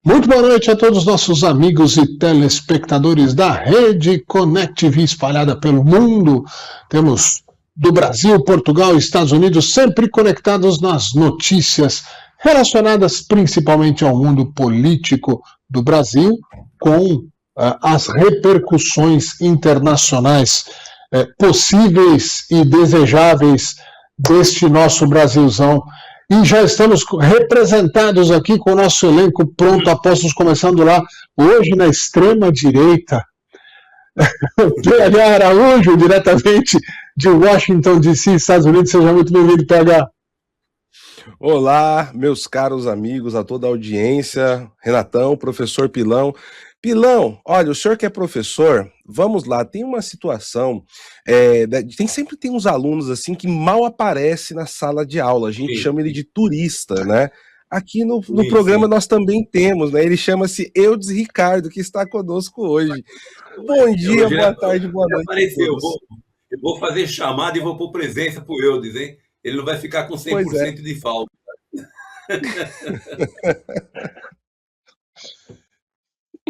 Muito boa noite a todos os nossos amigos e telespectadores da Rede ConnectV espalhada pelo mundo. Temos do Brasil, Portugal e Estados Unidos sempre conectados nas notícias relacionadas principalmente ao mundo político do Brasil, com as repercussões internacionais possíveis e desejáveis deste nosso Brasilzão. E já estamos representados aqui com o nosso elenco pronto, apostos começando lá, hoje na extrema-direita. PH Araújo, diretamente de Washington, D.C., Estados Unidos. Seja muito bem-vindo, PH. Olá, meus caros amigos, a toda a audiência, Renatão, professor Pilão. Pilão, olha, o senhor que é professor, vamos lá, tem uma situação, sempre tem uns alunos assim que mal aparecem na sala de aula, a gente chama ele de turista, né? Aqui no programa nós também temos, né? Ele chama-se Eudes Ricardo, que está conosco hoje. Bom dia, boa tarde, boa noite. Apareceu, eu vou fazer chamada e vou pôr presença pro Eudes, hein? Ele não vai ficar com 100% de falta.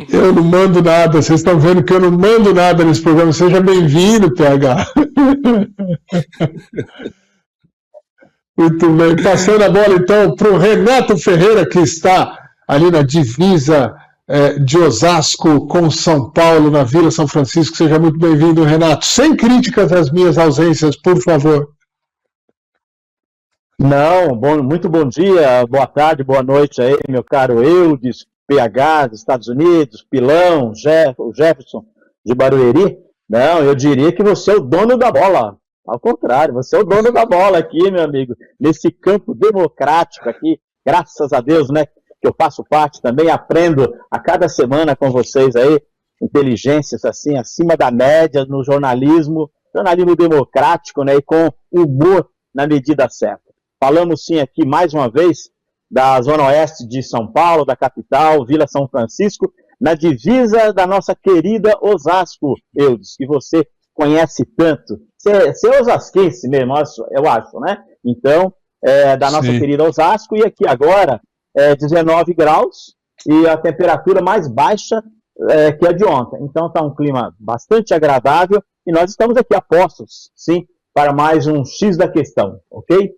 Eu não mando nada, vocês estão vendo que eu não mando nada nesse programa. Seja bem-vindo, PH. Muito bem, passando a bola então para o Renato Ferreira, que está ali na divisa de Osasco com São Paulo, na Vila São Francisco. Seja muito bem-vindo, Renato. Sem críticas às minhas ausências, por favor. Não, muito bom dia, boa tarde, boa noite aí, meu caro Eudes, PH dos Estados Unidos, Pilão, o Jefferson de Barueri. Não, eu diria que você é o dono da bola. Ao contrário, você é o dono da bola aqui, meu amigo, nesse campo democrático aqui, graças a Deus, né, que eu faço parte também, aprendo a cada semana com vocês aí, inteligências assim, acima da média no jornalismo democrático, né, e com humor na medida certa. Falamos sim aqui mais uma vez da Zona Oeste de São Paulo, da capital, Vila São Francisco, na divisa da nossa querida Osasco, Eudes, que você conhece tanto. Você é osasquense mesmo, eu acho, né? Então, da nossa querida Osasco, e aqui agora 19 graus e a temperatura mais baixa que a de ontem. Então está um clima bastante agradável e nós estamos aqui a postos, sim, para mais um X da questão, ok?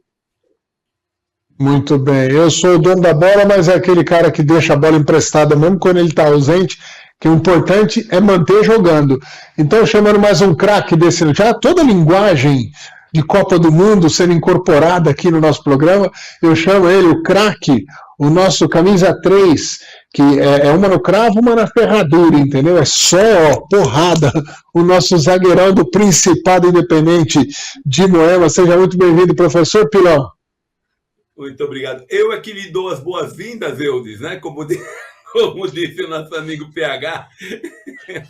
Muito bem, eu sou o dono da bola, mas é aquele cara que deixa a bola emprestada mesmo quando ele está ausente, que o importante é manter jogando. Então, chamando mais um craque desse... Já toda a linguagem de Copa do Mundo sendo incorporada aqui no nosso programa, eu chamo ele, o craque, o nosso camisa 3, que é uma no cravo, uma na ferradura, entendeu? É só porrada, o nosso zagueirão do Principado Independente de Moema. Seja muito bem-vindo, professor Pilão. Muito obrigado. Eu é que lhe dou as boas-vindas, Eudes, né? Como disse o nosso amigo PH,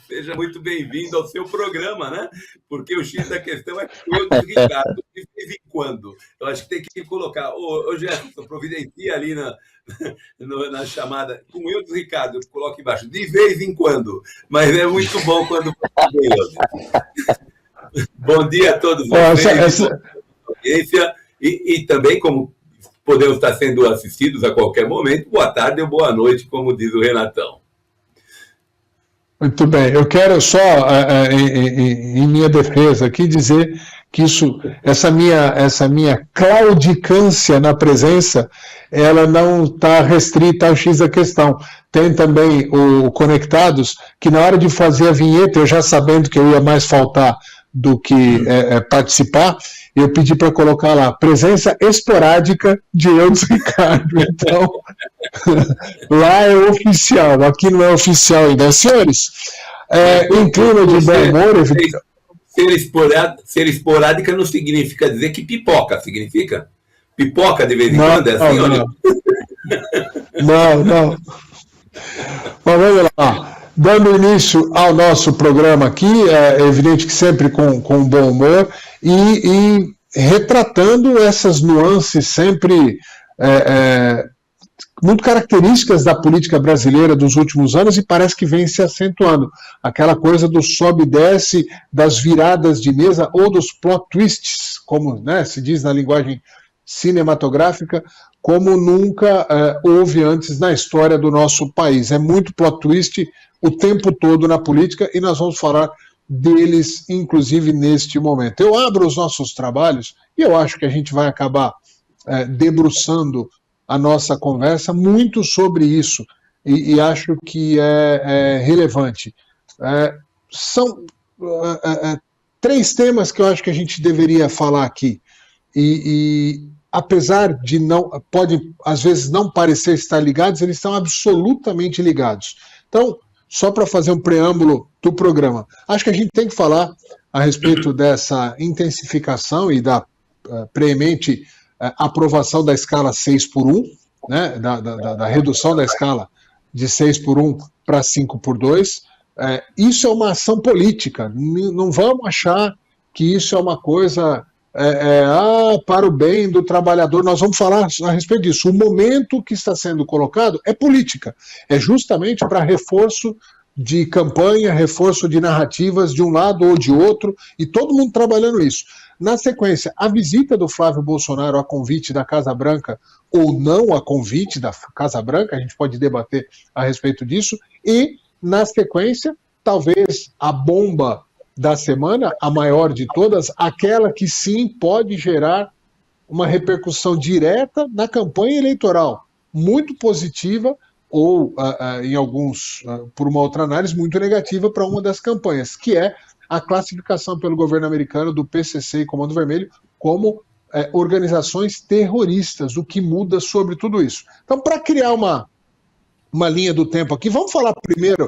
seja muito bem-vindo ao seu programa, né? Porque o X da questão é o Eudes Ricardo, de vez em quando. Eu acho que tem que colocar. Ô Jefferson, providencia ali na chamada, com o Eudes Ricardo, eu coloco embaixo, de vez em quando. Mas é muito bom quando você vê, Eudes. Bom dia a todos vocês, audiência, e também como podemos estar sendo assistidos a qualquer momento. Boa tarde ou boa noite, como diz o Renatão. Muito bem. Eu quero só, em minha defesa aqui, dizer que essa minha claudicância na presença, ela não está restrita ao X da questão. Tem também o Conectados, que na hora de fazer a vinheta, eu já sabendo que eu ia mais faltar do que participar, eu pedi para colocar lá, presença esporádica de Eudes Ricardo. Então, lá é oficial, aqui não é oficial ainda. Senhores, em clima de bom humor... Ser esporádica não significa dizer que pipoca, significa? Pipoca de vez em quando, é assim? Não. Mas vamos lá. Dando início ao nosso programa aqui, é evidente que sempre com bom humor, e retratando essas nuances sempre muito características da política brasileira dos últimos anos, e parece que vem se acentuando. Aquela coisa do sobe e desce, das viradas de mesa, ou dos plot twists, como se diz na linguagem cinematográfica, como nunca houve antes na história do nosso país. É muito plot twist o tempo todo na política e nós vamos falar deles, inclusive, neste momento. Eu abro os nossos trabalhos e eu acho que a gente vai acabar debruçando a nossa conversa muito sobre isso e acho que é relevante. São 3 temas que eu acho que a gente deveria falar aqui e apesar de pode às vezes não parecer estar ligados, eles estão absolutamente ligados. Então, só para fazer um preâmbulo do programa, acho que a gente tem que falar a respeito dessa intensificação e da preemente aprovação da escala 6x1, né, da redução da escala de 6x1 para 5x2. Isso é uma ação política, não vamos achar que isso é uma coisa para o bem do trabalhador. Nós vamos falar a respeito disso. O momento que está sendo colocado é política, é justamente para reforço de campanha, reforço de narrativas de um lado ou de outro, e todo mundo trabalhando isso. Na sequência, a visita do Flávio Bolsonaro a convite da Casa Branca, ou não a convite da Casa Branca, a gente pode debater a respeito disso, e, na sequência, talvez a bomba da semana, a maior de todas, aquela que sim pode gerar uma repercussão direta na campanha eleitoral, muito positiva, ou em alguns, por uma outra análise, muito negativa para uma das campanhas, que é a classificação pelo governo americano do PCC e Comando Vermelho como organizações terroristas, o que muda sobre tudo isso. Então, para criar uma linha do tempo aqui, vamos falar primeiro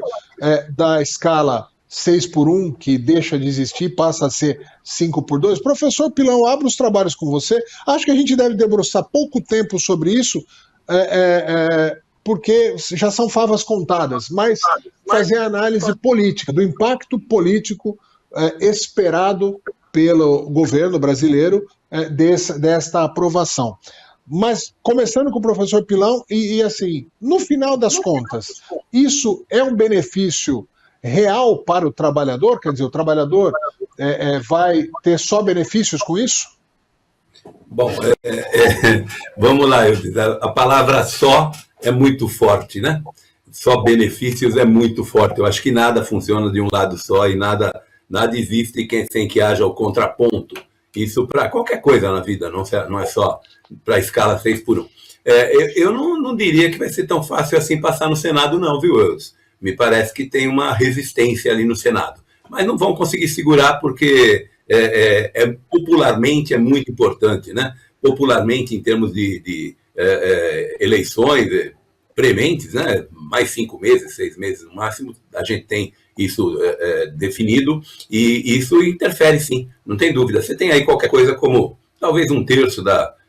da escala 6x1, que deixa de existir, passa a ser 5x2. Professor Pilão, abro os trabalhos com você. Acho que a gente deve debruçar pouco tempo sobre isso, porque já são favas contadas, mas fazer a análise política, do impacto político esperado pelo governo brasileiro desta aprovação. Mas, começando com o professor Pilão, e assim, no final das contas, isso é um benefício real para o trabalhador? Quer dizer, o trabalhador vai ter só benefícios com isso? Bom, vamos lá, a palavra só é muito forte, né? Só benefícios é muito forte. Eu acho que nada funciona de um lado só e nada existe sem que haja o contraponto. Isso para qualquer coisa na vida, não é só para a escala 6x1. Eu não diria que vai ser tão fácil assim passar no Senado, não, viu, Eudes? Me parece que tem uma resistência ali no Senado. Mas não vão conseguir segurar porque popularmente é muito importante, né? Popularmente, em termos de eleições prementes, né? Mais 5 meses, 6 meses no máximo, a gente tem isso definido, e isso interfere sim, não tem dúvida. Você tem aí qualquer coisa como talvez 1/3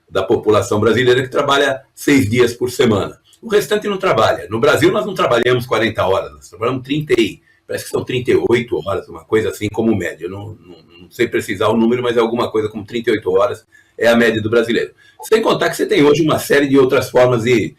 da população brasileira que trabalha 6 dias por semana. O restante não trabalha. No Brasil nós não trabalhamos 40 horas, nós trabalhamos parece que são 38 horas, uma coisa assim como média. Eu não sei precisar o número, mas é alguma coisa como 38 horas é a média do brasileiro. Sem contar que você tem hoje uma série de outras formas de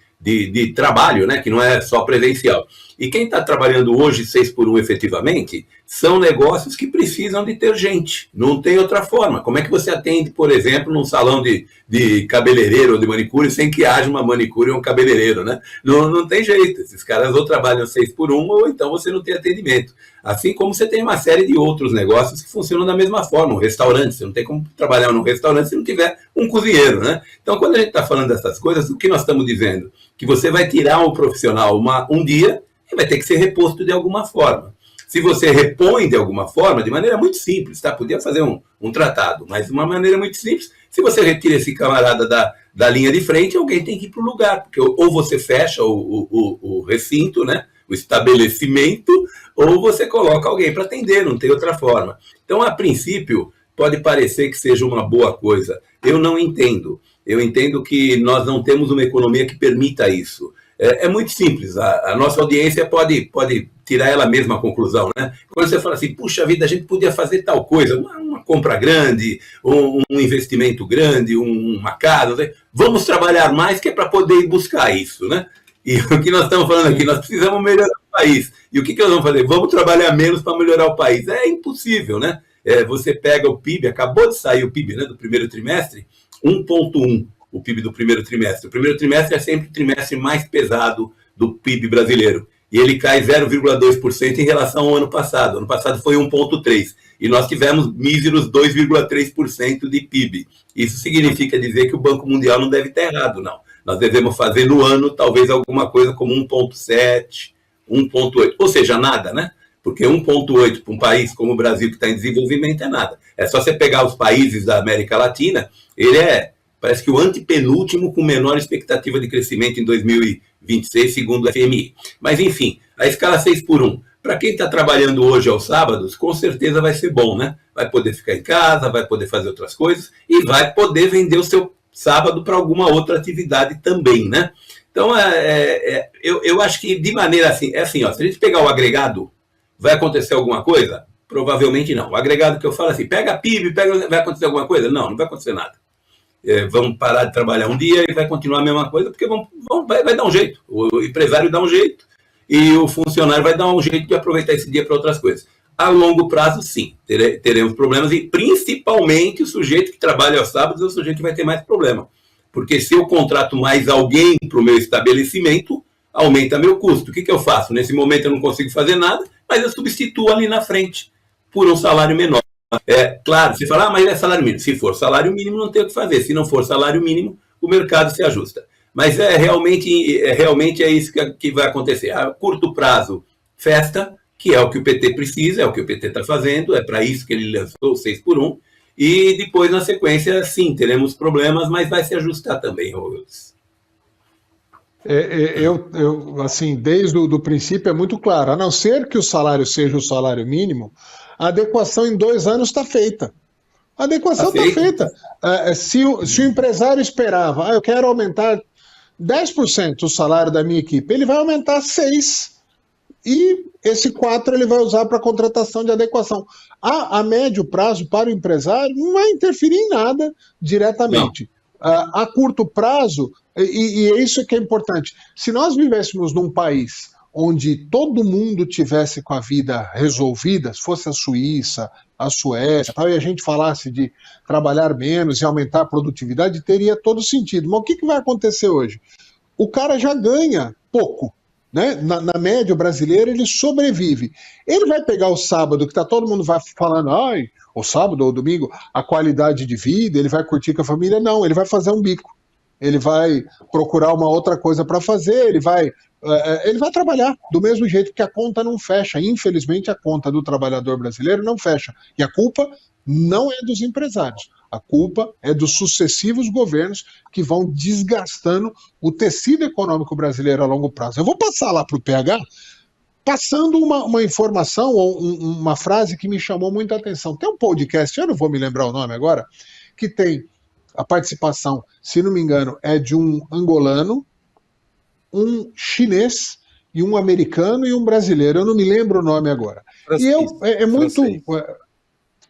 trabalho, né, que não é só presencial. E quem está trabalhando hoje 6x1 efetivamente são negócios que precisam de ter gente. Não tem outra forma. Como é que você atende, por exemplo, num salão de cabeleireiro ou de manicure sem que haja uma manicure ou um cabeleireiro, né? Não tem jeito. Esses caras ou trabalham 6x1 ou então você não tem atendimento. Assim como você tem uma série de outros negócios que funcionam da mesma forma. Um restaurante, você não tem como trabalhar num restaurante se não tiver um cozinheiro, né? Então, quando a gente está falando dessas coisas, o que nós estamos dizendo? Que você vai tirar um profissional um dia e vai ter que ser reposto de alguma forma. Se você repõe de alguma forma, de maneira muito simples, tá? Podia fazer um tratado, mas de uma maneira muito simples, se você retira esse camarada da linha de frente, alguém tem que ir para o lugar, porque ou você fecha o recinto, né? O estabelecimento, ou você coloca alguém para atender, não tem outra forma. Então, a princípio, pode parecer que seja uma boa coisa. Eu não entendo. Eu entendo que nós não temos uma economia que permita isso. É muito simples, a nossa audiência pode tirar ela mesma a conclusão, né? Quando você fala assim, puxa vida, a gente podia fazer tal coisa, uma compra grande, um investimento grande, uma casa, vamos trabalhar mais que é para poder ir buscar isso, né? E o que nós estamos falando aqui, nós precisamos melhorar o país. E o que nós vamos fazer? Vamos trabalhar menos para melhorar o país. É impossível, né? Você pega o PIB, acabou de sair o PIB, né, do primeiro trimestre, 1,1. o PIB do primeiro trimestre. O primeiro trimestre é sempre o trimestre mais pesado do PIB brasileiro. E ele cai 0,2% em relação ao ano passado. O ano passado foi 1,3%. E nós tivemos míseros 2,3% de PIB. Isso significa dizer que o Banco Mundial não deve estar errado, não. Nós devemos fazer no ano talvez alguma coisa como 1,7%, 1,8%. Ou seja, nada, né? Porque 1,8% para um país como o Brasil, que está em desenvolvimento, é nada. É só você pegar os países da América Latina, ele parece que o antepenúltimo com menor expectativa de crescimento em 2026, segundo o FMI. Mas, enfim, a escala 6x1. Para quem está trabalhando hoje aos sábados, com certeza vai ser bom, né? Vai poder ficar em casa, vai poder fazer outras coisas e vai poder vender o seu sábado para alguma outra atividade também, né? Então, eu acho que de maneira assim, ó, se a gente pegar o agregado, vai acontecer alguma coisa? Provavelmente não. O agregado que eu falo assim, pega PIB, vai acontecer alguma coisa? Não, não vai acontecer nada. Vamos parar de trabalhar um dia e vai continuar a mesma coisa, porque vai dar um jeito. O empresário dá um jeito e o funcionário vai dar um jeito de aproveitar esse dia para outras coisas. A longo prazo, sim, teremos problemas e principalmente o sujeito que trabalha aos sábados é o sujeito que vai ter mais problema. Porque se eu contrato mais alguém para o meu estabelecimento, aumenta meu custo. O que eu faço? Nesse momento eu não consigo fazer nada, mas eu substituo ali na frente por um salário menor. Claro, você fala, mas é salário mínimo. Se for salário mínimo, não tem o que fazer. Se não for salário mínimo, o mercado se ajusta. Mas realmente é isso que vai acontecer. A curto prazo, festa, que é o que o PT precisa, é o que o PT está fazendo, é para isso que ele lançou o 6x1. E depois, na sequência, sim, teremos problemas, mas vai se ajustar também, Wilson. Assim, desde o princípio é muito claro, a não ser que o salário seja o salário mínimo, a adequação em 2 anos está feita. A adequação está feita. Se o empresário esperava, eu quero aumentar 10% o salário da minha equipe, ele vai aumentar 6%. E esse 4% ele vai usar para contratação de adequação. A médio prazo, para o empresário, não vai interferir em nada diretamente. A curto prazo, e é isso que é importante, se nós vivêssemos num país onde todo mundo tivesse com a vida resolvida, se fosse a Suíça, a Suécia, tal, e a gente falasse de trabalhar menos e aumentar a produtividade, teria todo sentido. Mas o que vai acontecer hoje? O cara já ganha pouco. Né? Na média brasileira ele sobrevive. Ele vai pegar o sábado, que todo mundo vai falando, o sábado ou domingo, a qualidade de vida, ele vai curtir com a família. Não, ele vai fazer um bico. Ele vai procurar uma outra coisa para fazer, ele vai trabalhar do mesmo jeito que a conta não fecha. Infelizmente, a conta do trabalhador brasileiro não fecha. E a culpa não é dos empresários. A culpa é dos sucessivos governos que vão desgastando o tecido econômico brasileiro a longo prazo. Eu vou passar lá para o PH, passando uma informação ou uma frase que me chamou muita atenção. Tem um podcast, eu não vou me lembrar o nome agora, que tem a participação, se não me engano, é de um angolano, um chinês e um americano e um brasileiro. Eu não me lembro o nome agora.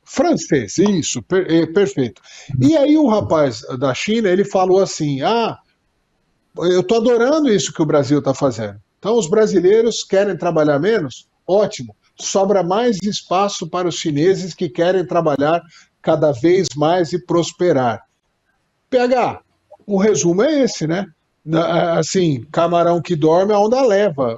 Francês, isso, perfeito. E aí o rapaz da China, ele falou assim, eu estou adorando isso que o Brasil está fazendo. Então os brasileiros querem trabalhar menos? Ótimo. Sobra mais espaço para os chineses que querem trabalhar cada vez mais e prosperar. PH, o resumo é esse, né? Assim, camarão que dorme, a onda leva.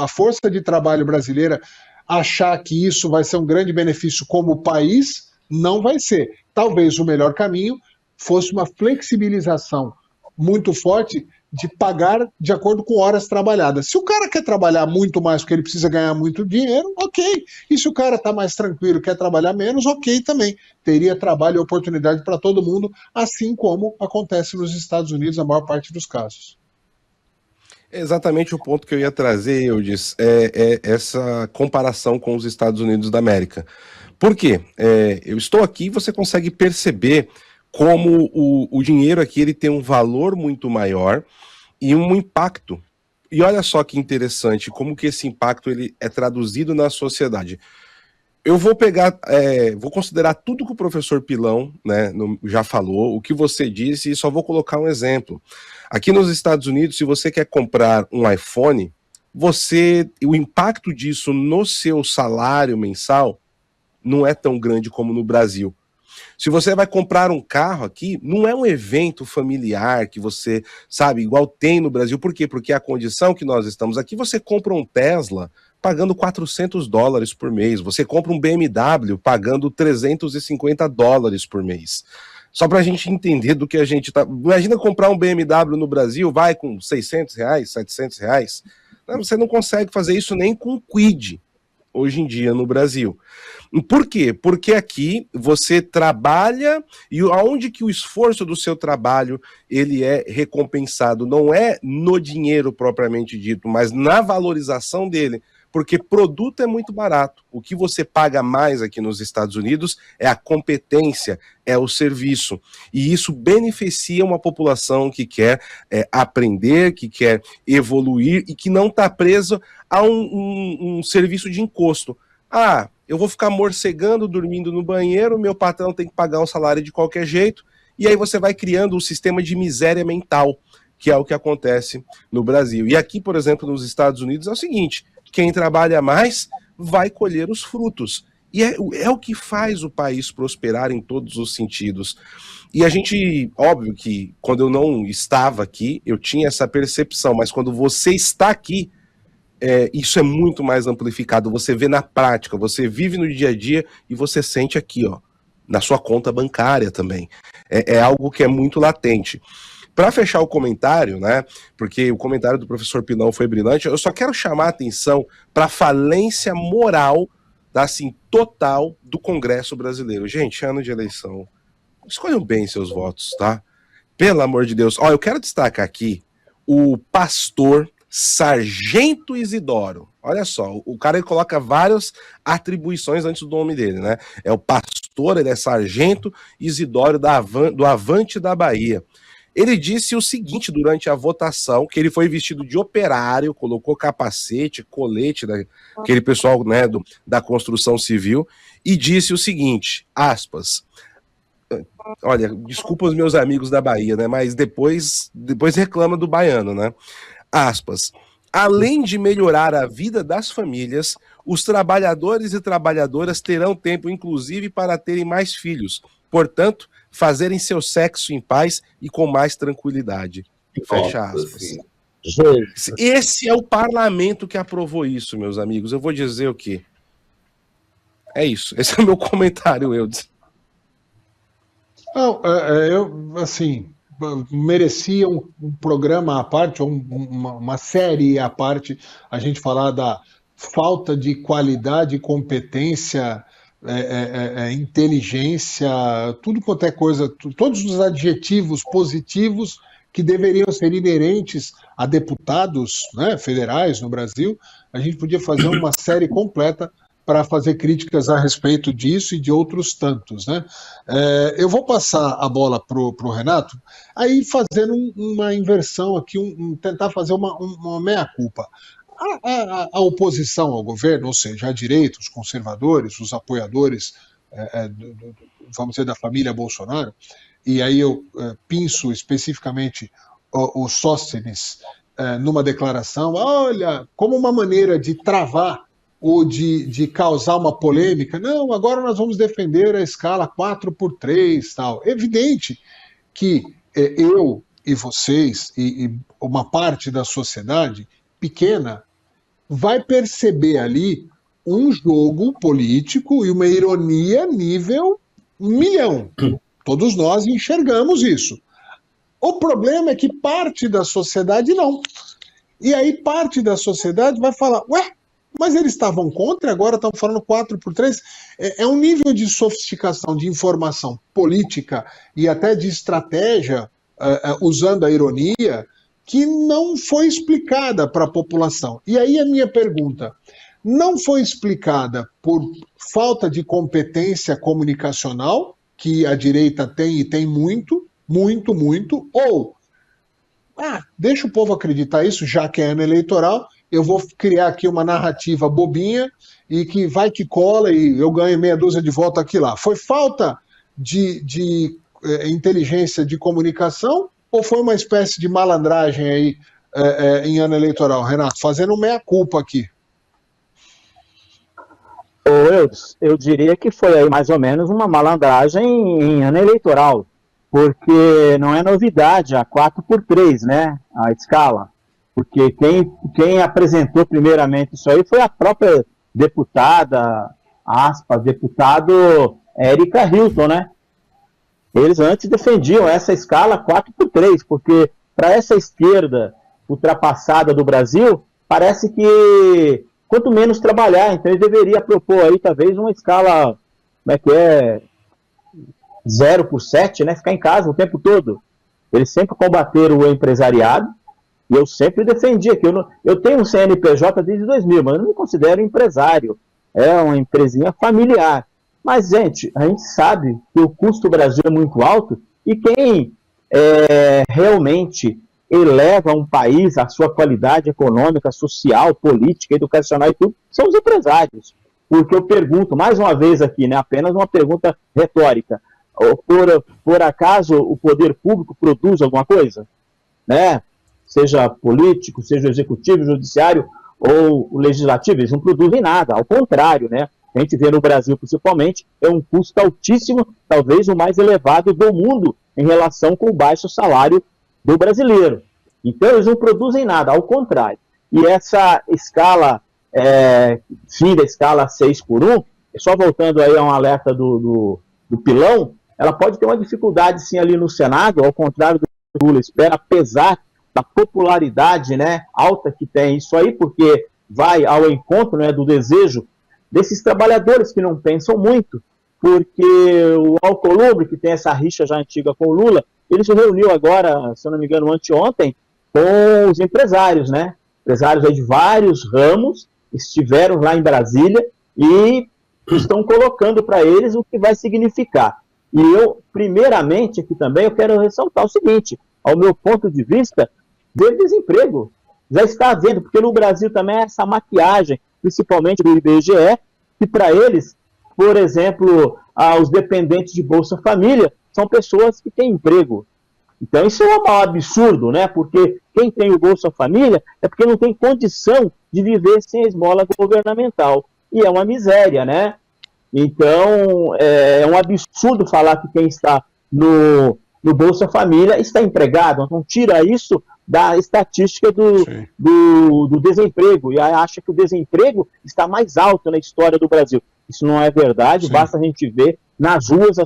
A força de trabalho brasileira achar que isso vai ser um grande benefício como país, não vai ser. Talvez o melhor caminho fosse uma flexibilização muito forte de pagar de acordo com horas trabalhadas. Se o cara quer trabalhar muito mais porque ele precisa ganhar muito dinheiro, ok. E se o cara está mais tranquilo, quer trabalhar menos, ok também. Teria trabalho e oportunidade para todo mundo, assim como acontece nos Estados Unidos, a maior parte dos casos. É exatamente o ponto que eu ia trazer, Eudes, essa comparação com os Estados Unidos da América. Por quê? Eu estou aqui e você consegue perceber como o dinheiro aqui ele tem um valor muito maior e um impacto. E olha só que interessante, como que esse impacto ele é traduzido na sociedade. Eu vou pegar, vou considerar tudo que o professor Pilão, né, já falou, o que você disse, e só vou colocar um exemplo. Aqui nos Estados Unidos, se você quer comprar um iPhone, o impacto disso no seu salário mensal não é tão grande como no Brasil. Se você vai comprar um carro aqui, não é um evento familiar que você, sabe, igual tem no Brasil. Por quê? Porque a condição que nós estamos aqui, você compra um Tesla pagando $400 por mês. Você compra um BMW pagando $350 por mês. Só para a gente entender do que a gente tá... Imagina comprar um BMW no Brasil, vai com R$600, R$700. Você não consegue fazer isso nem com Kwid hoje em dia no Brasil. Por quê? Porque aqui você trabalha e aonde que o esforço do seu trabalho ele é recompensado, não é no dinheiro propriamente dito, mas na valorização dele, porque produto é muito barato. O que você paga mais aqui nos Estados Unidos é a competência, é o serviço. E isso beneficia uma população que quer aprender, que quer evoluir e que não está preso a um serviço de encosto. Ah, eu vou ficar morcegando, dormindo no banheiro, meu patrão tem que pagar um salário de qualquer jeito, e aí você vai criando um sistema de miséria mental, que é o que acontece no Brasil. E aqui, por exemplo, nos Estados Unidos é o seguinte: quem trabalha mais vai colher os frutos. E é o que faz o país prosperar em todos os sentidos. E a gente, óbvio que quando eu não estava aqui, eu tinha essa percepção, mas quando você está aqui, isso é muito mais amplificado. Você vê na prática, você vive no dia a dia e você sente aqui, ó, na sua conta bancária também. É algo que é muito latente. Para fechar o comentário, né, porque o comentário do professor Pilão foi brilhante, eu só quero chamar a atenção para a falência moral, assim, total do Congresso brasileiro. Gente, ano de eleição, escolham bem seus votos, tá? Pelo amor de Deus. Ó, eu quero destacar aqui o pastor Sargento Isidoro. Olha só, o cara ele coloca várias atribuições antes do nome dele, né? É o pastor, ele é Sargento Isidoro do Avante da Bahia. Ele disse o seguinte durante a votação, que ele foi vestido de operário, colocou capacete, colete, aquele pessoal, né, da construção civil, e disse o seguinte, aspas, olha, desculpa os meus amigos da Bahia, né, mas depois reclama do baiano, né, aspas, além de melhorar a vida das famílias, os trabalhadores e trabalhadoras terão tempo, inclusive, para terem mais filhos, portanto, fazerem seu sexo em paz e com mais tranquilidade. Fecha aspas. Esse é o parlamento que aprovou isso, meus amigos. Eu vou dizer o quê? É isso. Esse é o meu comentário, Eudes. Não, eu, assim, merecia um programa à parte, ou uma série à parte, a gente falar da falta de qualidade e competência, inteligência, tudo quanto é coisa, todos os adjetivos positivos que deveriam ser inerentes a deputados, né, federais no Brasil. A gente podia fazer uma série completa para fazer críticas a respeito disso e de outros tantos, né? Eu vou passar a bola pro Renato, aí fazendo uma inversão aqui, tentar fazer uma meia-culpa. A oposição ao governo, ou seja, a direita, os conservadores, os apoiadores, vamos dizer, da família Bolsonaro, e aí eu pinço especificamente o Sóstenes numa declaração, olha, como uma maneira de travar ou de causar uma polêmica, não, agora nós vamos defender a escala 4x3, tal. É evidente que eu e vocês e uma parte da sociedade pequena vai perceber ali um jogo político e uma ironia nível 1 milhão. Todos nós enxergamos isso. O problema é que parte da sociedade não. E aí parte da sociedade vai falar, ué, mas eles estavam contra, agora estão falando 4x3. É um nível de sofisticação de informação política e até de estratégia, usando a ironia, que não foi explicada para a população. E aí a minha pergunta, não foi explicada por falta de competência comunicacional, que a direita tem e tem muito, ou, deixa o povo acreditar isso, já que é ano eleitoral, eu vou criar aqui uma narrativa bobinha e que vai que cola e eu ganho meia dúzia de votos aqui lá. Foi falta de inteligência de comunicação ou foi uma espécie de malandragem aí em ano eleitoral? Renato, fazendo meia-culpa aqui. Eu diria que foi aí mais ou menos uma malandragem em ano eleitoral, porque não é novidade a 4x3, né, a escala, porque quem apresentou primeiramente isso aí foi a própria deputada, deputado Érica Hilton, né? Eles antes defendiam essa escala 4x3, porque para essa esquerda ultrapassada do Brasil, parece que quanto menos trabalhar, então ele deveria propor aí talvez uma escala, como é que é, 0x7, né? Ficar em casa o tempo todo. Eles sempre combateram o empresariado, e eu sempre defendia que eu tenho um CNPJ desde 2000, mas eu não me considero empresário. É uma empresinha familiar. Mas, gente, a gente sabe que o custo do Brasil é muito alto e quem realmente eleva um país, a sua qualidade econômica, social, política, educacional e tudo, são os empresários. Porque eu pergunto, mais uma vez aqui, né, apenas uma pergunta retórica, por acaso o poder público produz alguma coisa? Né? Seja político, seja o executivo, o judiciário ou o legislativo, eles não produzem nada, ao contrário, né? A gente vê no Brasil, principalmente, é um custo altíssimo, talvez o mais elevado do mundo, em relação com o baixo salário do brasileiro. Então, eles não produzem nada, ao contrário. E essa escala, fim da escala 6x1, só voltando aí a um alerta do Pilão, ela pode ter uma dificuldade, sim, ali no Senado, ao contrário do que o Lula espera, apesar da popularidade, né, alta que tem isso aí, porque vai ao encontro, né, do desejo desses trabalhadores que não pensam muito, porque o Alcolumbre, que tem essa rixa já antiga com o Lula, ele se reuniu agora, se eu não me engano, anteontem, com os empresários, né? Empresários aí de vários ramos, estiveram lá em Brasília e estão colocando para eles o que vai significar. E eu, primeiramente, aqui também, eu quero ressaltar o seguinte, ao meu ponto de vista, do desemprego. Já está havendo, porque no Brasil também é essa maquiagem, principalmente do IBGE, que para eles, por exemplo, os dependentes de Bolsa Família são pessoas que têm emprego. Então isso é um absurdo, né? Porque quem tem o Bolsa Família é porque não tem condição de viver sem a esmola governamental. E é uma miséria, né? Então é um absurdo falar que quem está no Bolsa Família está empregado. Então tira isso da estatística do desemprego, e acha que o desemprego está mais alto na história do Brasil. Isso não é verdade, basta a gente ver nas ruas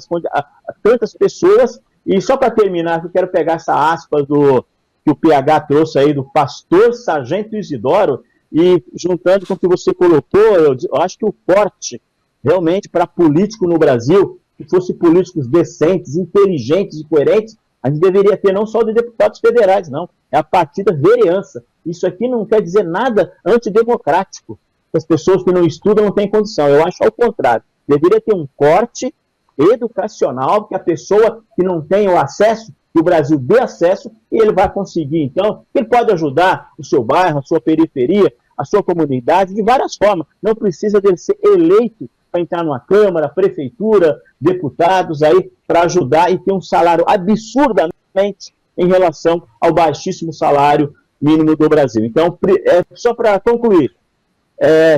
tantas pessoas, e só para terminar, eu quero pegar essa aspa que o PH trouxe aí, do pastor Sargento Isidoro, e juntando com o que você colocou, eu acho que o corte realmente para político no Brasil, que fosse políticos decentes, inteligentes e coerentes, a gente deveria ter não só de deputados federais, não. É a partir da vereança. Isso aqui não quer dizer nada antidemocrático. As pessoas que não estudam não têm condição. Eu acho ao contrário. Deveria ter um corte educacional, que a pessoa que não tem o acesso, que o Brasil dê acesso, e ele vai conseguir. Então, ele pode ajudar o seu bairro, a sua periferia, a sua comunidade, de várias formas. Não precisa dele ser eleito para entrar numa Câmara, Prefeitura, deputados aí, para ajudar e ter um salário absurdamente em relação ao baixíssimo salário mínimo do Brasil. Então, só para concluir,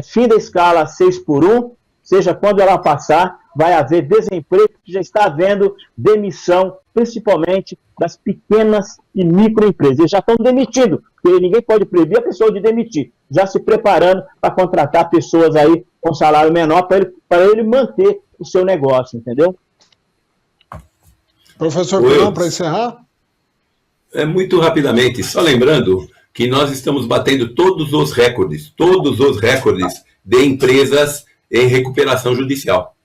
fim da escala 6x1, seja quando ela passar, vai haver desemprego, que já está havendo demissão, principalmente das pequenas e microempresas. Eles já estão demitindo, porque ninguém pode proibir a pessoa de demitir, já se preparando para contratar pessoas aí com salário menor para ele manter o seu negócio, entendeu? Professor Pilão, para encerrar? Muito rapidamente, só lembrando que nós estamos batendo todos os recordes de empresas em recuperação judicial.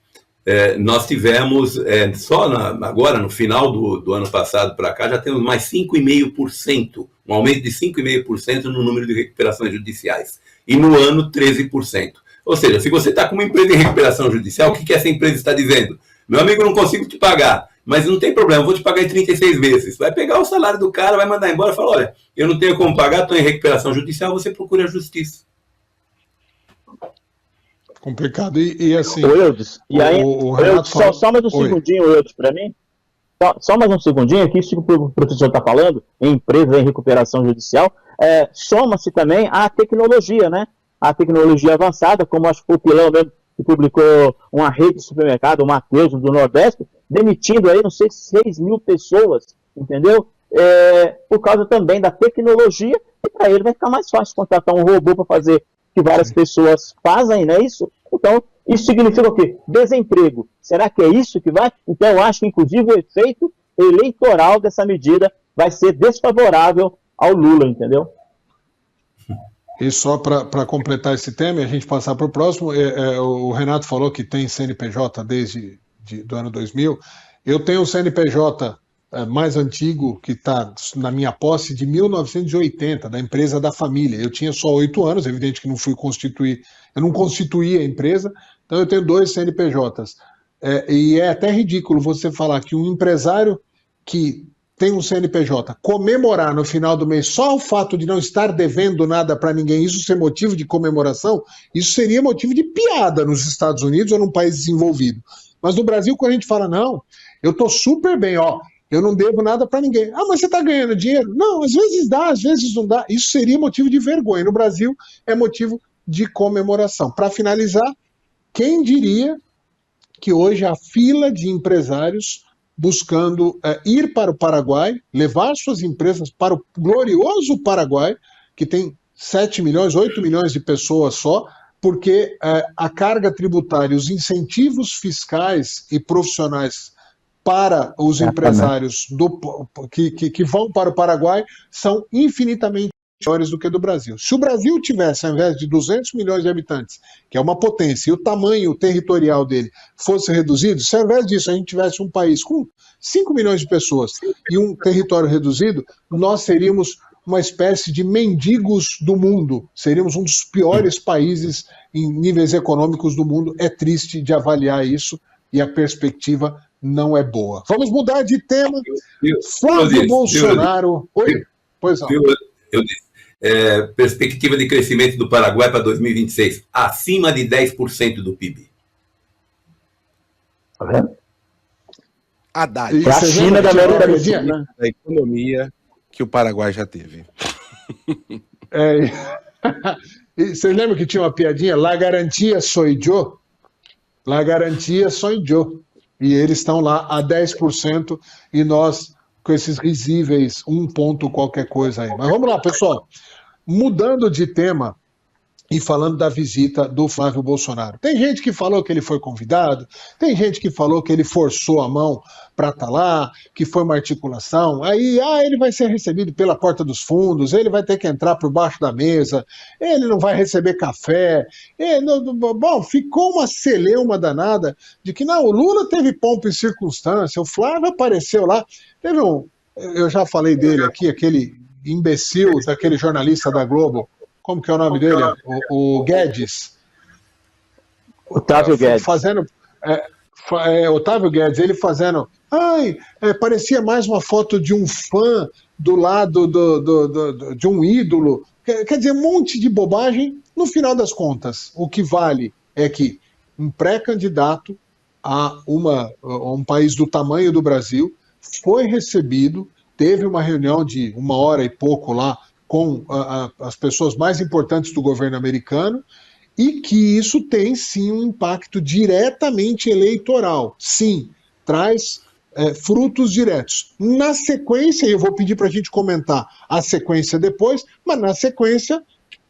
Nós tivemos, agora no final do ano passado para cá, já temos mais 5,5%, um aumento de 5,5% no número de recuperações judiciais. E no ano, 13%. Ou seja, se você está com uma empresa em recuperação judicial, o que essa empresa está dizendo? Meu amigo, não consigo te pagar, mas não tem problema, eu vou te pagar em 36 vezes. Vai pegar o salário do cara, vai mandar embora e falar, olha, eu não tenho como pagar, estou em recuperação judicial, você procura a justiça. Complicado. E assim... Eudes, e aí, Renato só mais um segundinho, Eudes, para mim. Só mais um segundinho aqui, isso que o professor está falando, em empresa em recuperação judicial, soma-se também a tecnologia, né? A tecnologia avançada, como acho que o Pilão mesmo que publicou uma rede de supermercado, o Mateus, do Nordeste, demitindo aí, não sei, 6 mil pessoas, entendeu? Por causa também da tecnologia, e para ele vai ficar mais fácil contratar um robô para fazer o que várias pessoas fazem, não é isso? Então, isso significa o quê? Desemprego. Será que é isso que vai? Então, eu acho que, inclusive, o efeito eleitoral dessa medida vai ser desfavorável ao Lula, entendeu? E só para completar esse tema e a gente passar para o próximo, o Renato falou que tem CNPJ desde do ano 2000. Eu tenho um CNPJ mais antigo, que está na minha posse, de 1980, da empresa da família. Eu tinha só 8 anos, evidente que eu não constituí a empresa, então eu tenho 2 CNPJs. E é até ridículo você falar que um empresário que tem um CNPJ comemorar no final do mês só o fato de não estar devendo nada para ninguém, isso ser motivo de comemoração, isso seria motivo de piada nos Estados Unidos ou num país desenvolvido. Mas no Brasil, quando a gente fala, não, eu estou super bem, eu não devo nada para ninguém. Ah, mas você está ganhando dinheiro? Não, às vezes dá, às vezes não dá. Isso seria motivo de vergonha. No Brasil, é motivo de comemoração. Para finalizar, quem diria que hoje a fila de empresários buscando ir para o Paraguai, levar suas empresas para o glorioso Paraguai, que tem 7 milhões, 8 milhões de pessoas só, porque a carga tributária, os incentivos fiscais e profissionais para os empresários que vão para o Paraguai são infinitamente maiores do que do Brasil. Se o Brasil tivesse, ao invés de 200 milhões de habitantes, que é uma potência, e o tamanho territorial dele fosse reduzido, se ao invés disso a gente tivesse um país com 5 milhões de pessoas e um território reduzido, nós seríamos uma espécie de mendigos do mundo. Seríamos um dos piores países em níveis econômicos do mundo. É triste de avaliar isso e a perspectiva não é boa. Vamos mudar de tema. Flávio Bolsonaro... Oi? Pois não. Eu disse. Perspectiva de crescimento do Paraguai para 2026, acima de 10% do PIB. Tá vendo? Haddad. A China da América do Sul, né? Da economia que o Paraguai já teve. E vocês lembram que tinha uma piadinha? La garantia soy yo. La garantia soy yo. E eles estão lá a 10% e nós com esses risíveis 1 ponto qualquer coisa aí. Mas vamos lá, pessoal. Mudando de tema e falando da visita do Flávio Bolsonaro. Tem gente que falou que ele foi convidado, tem gente que falou que ele forçou a mão para estar lá, que foi uma articulação. Aí, ele vai ser recebido pela porta dos fundos, ele vai ter que entrar por baixo da mesa, ele não vai receber café. Bom, ficou uma celeuma danada de que, não, o Lula teve pompa e circunstância, o Flávio apareceu lá. Eu já falei dele aqui, aquele imbecil daquele jornalista da Globo, como que é o nome dele? O Guedes. Otávio Guedes. Otávio Guedes, ele fazendo... parecia mais uma foto de um fã do lado de um ídolo. Quer dizer, um monte de bobagem. No final das contas, o que vale é que um pré-candidato a um país do tamanho do Brasil foi recebido, teve uma reunião de 1 hora e pouco lá com as pessoas mais importantes do governo americano, e que isso tem sim um impacto diretamente eleitoral. Sim, traz frutos diretos. Na sequência, e eu vou pedir para a gente comentar a sequência depois, mas na sequência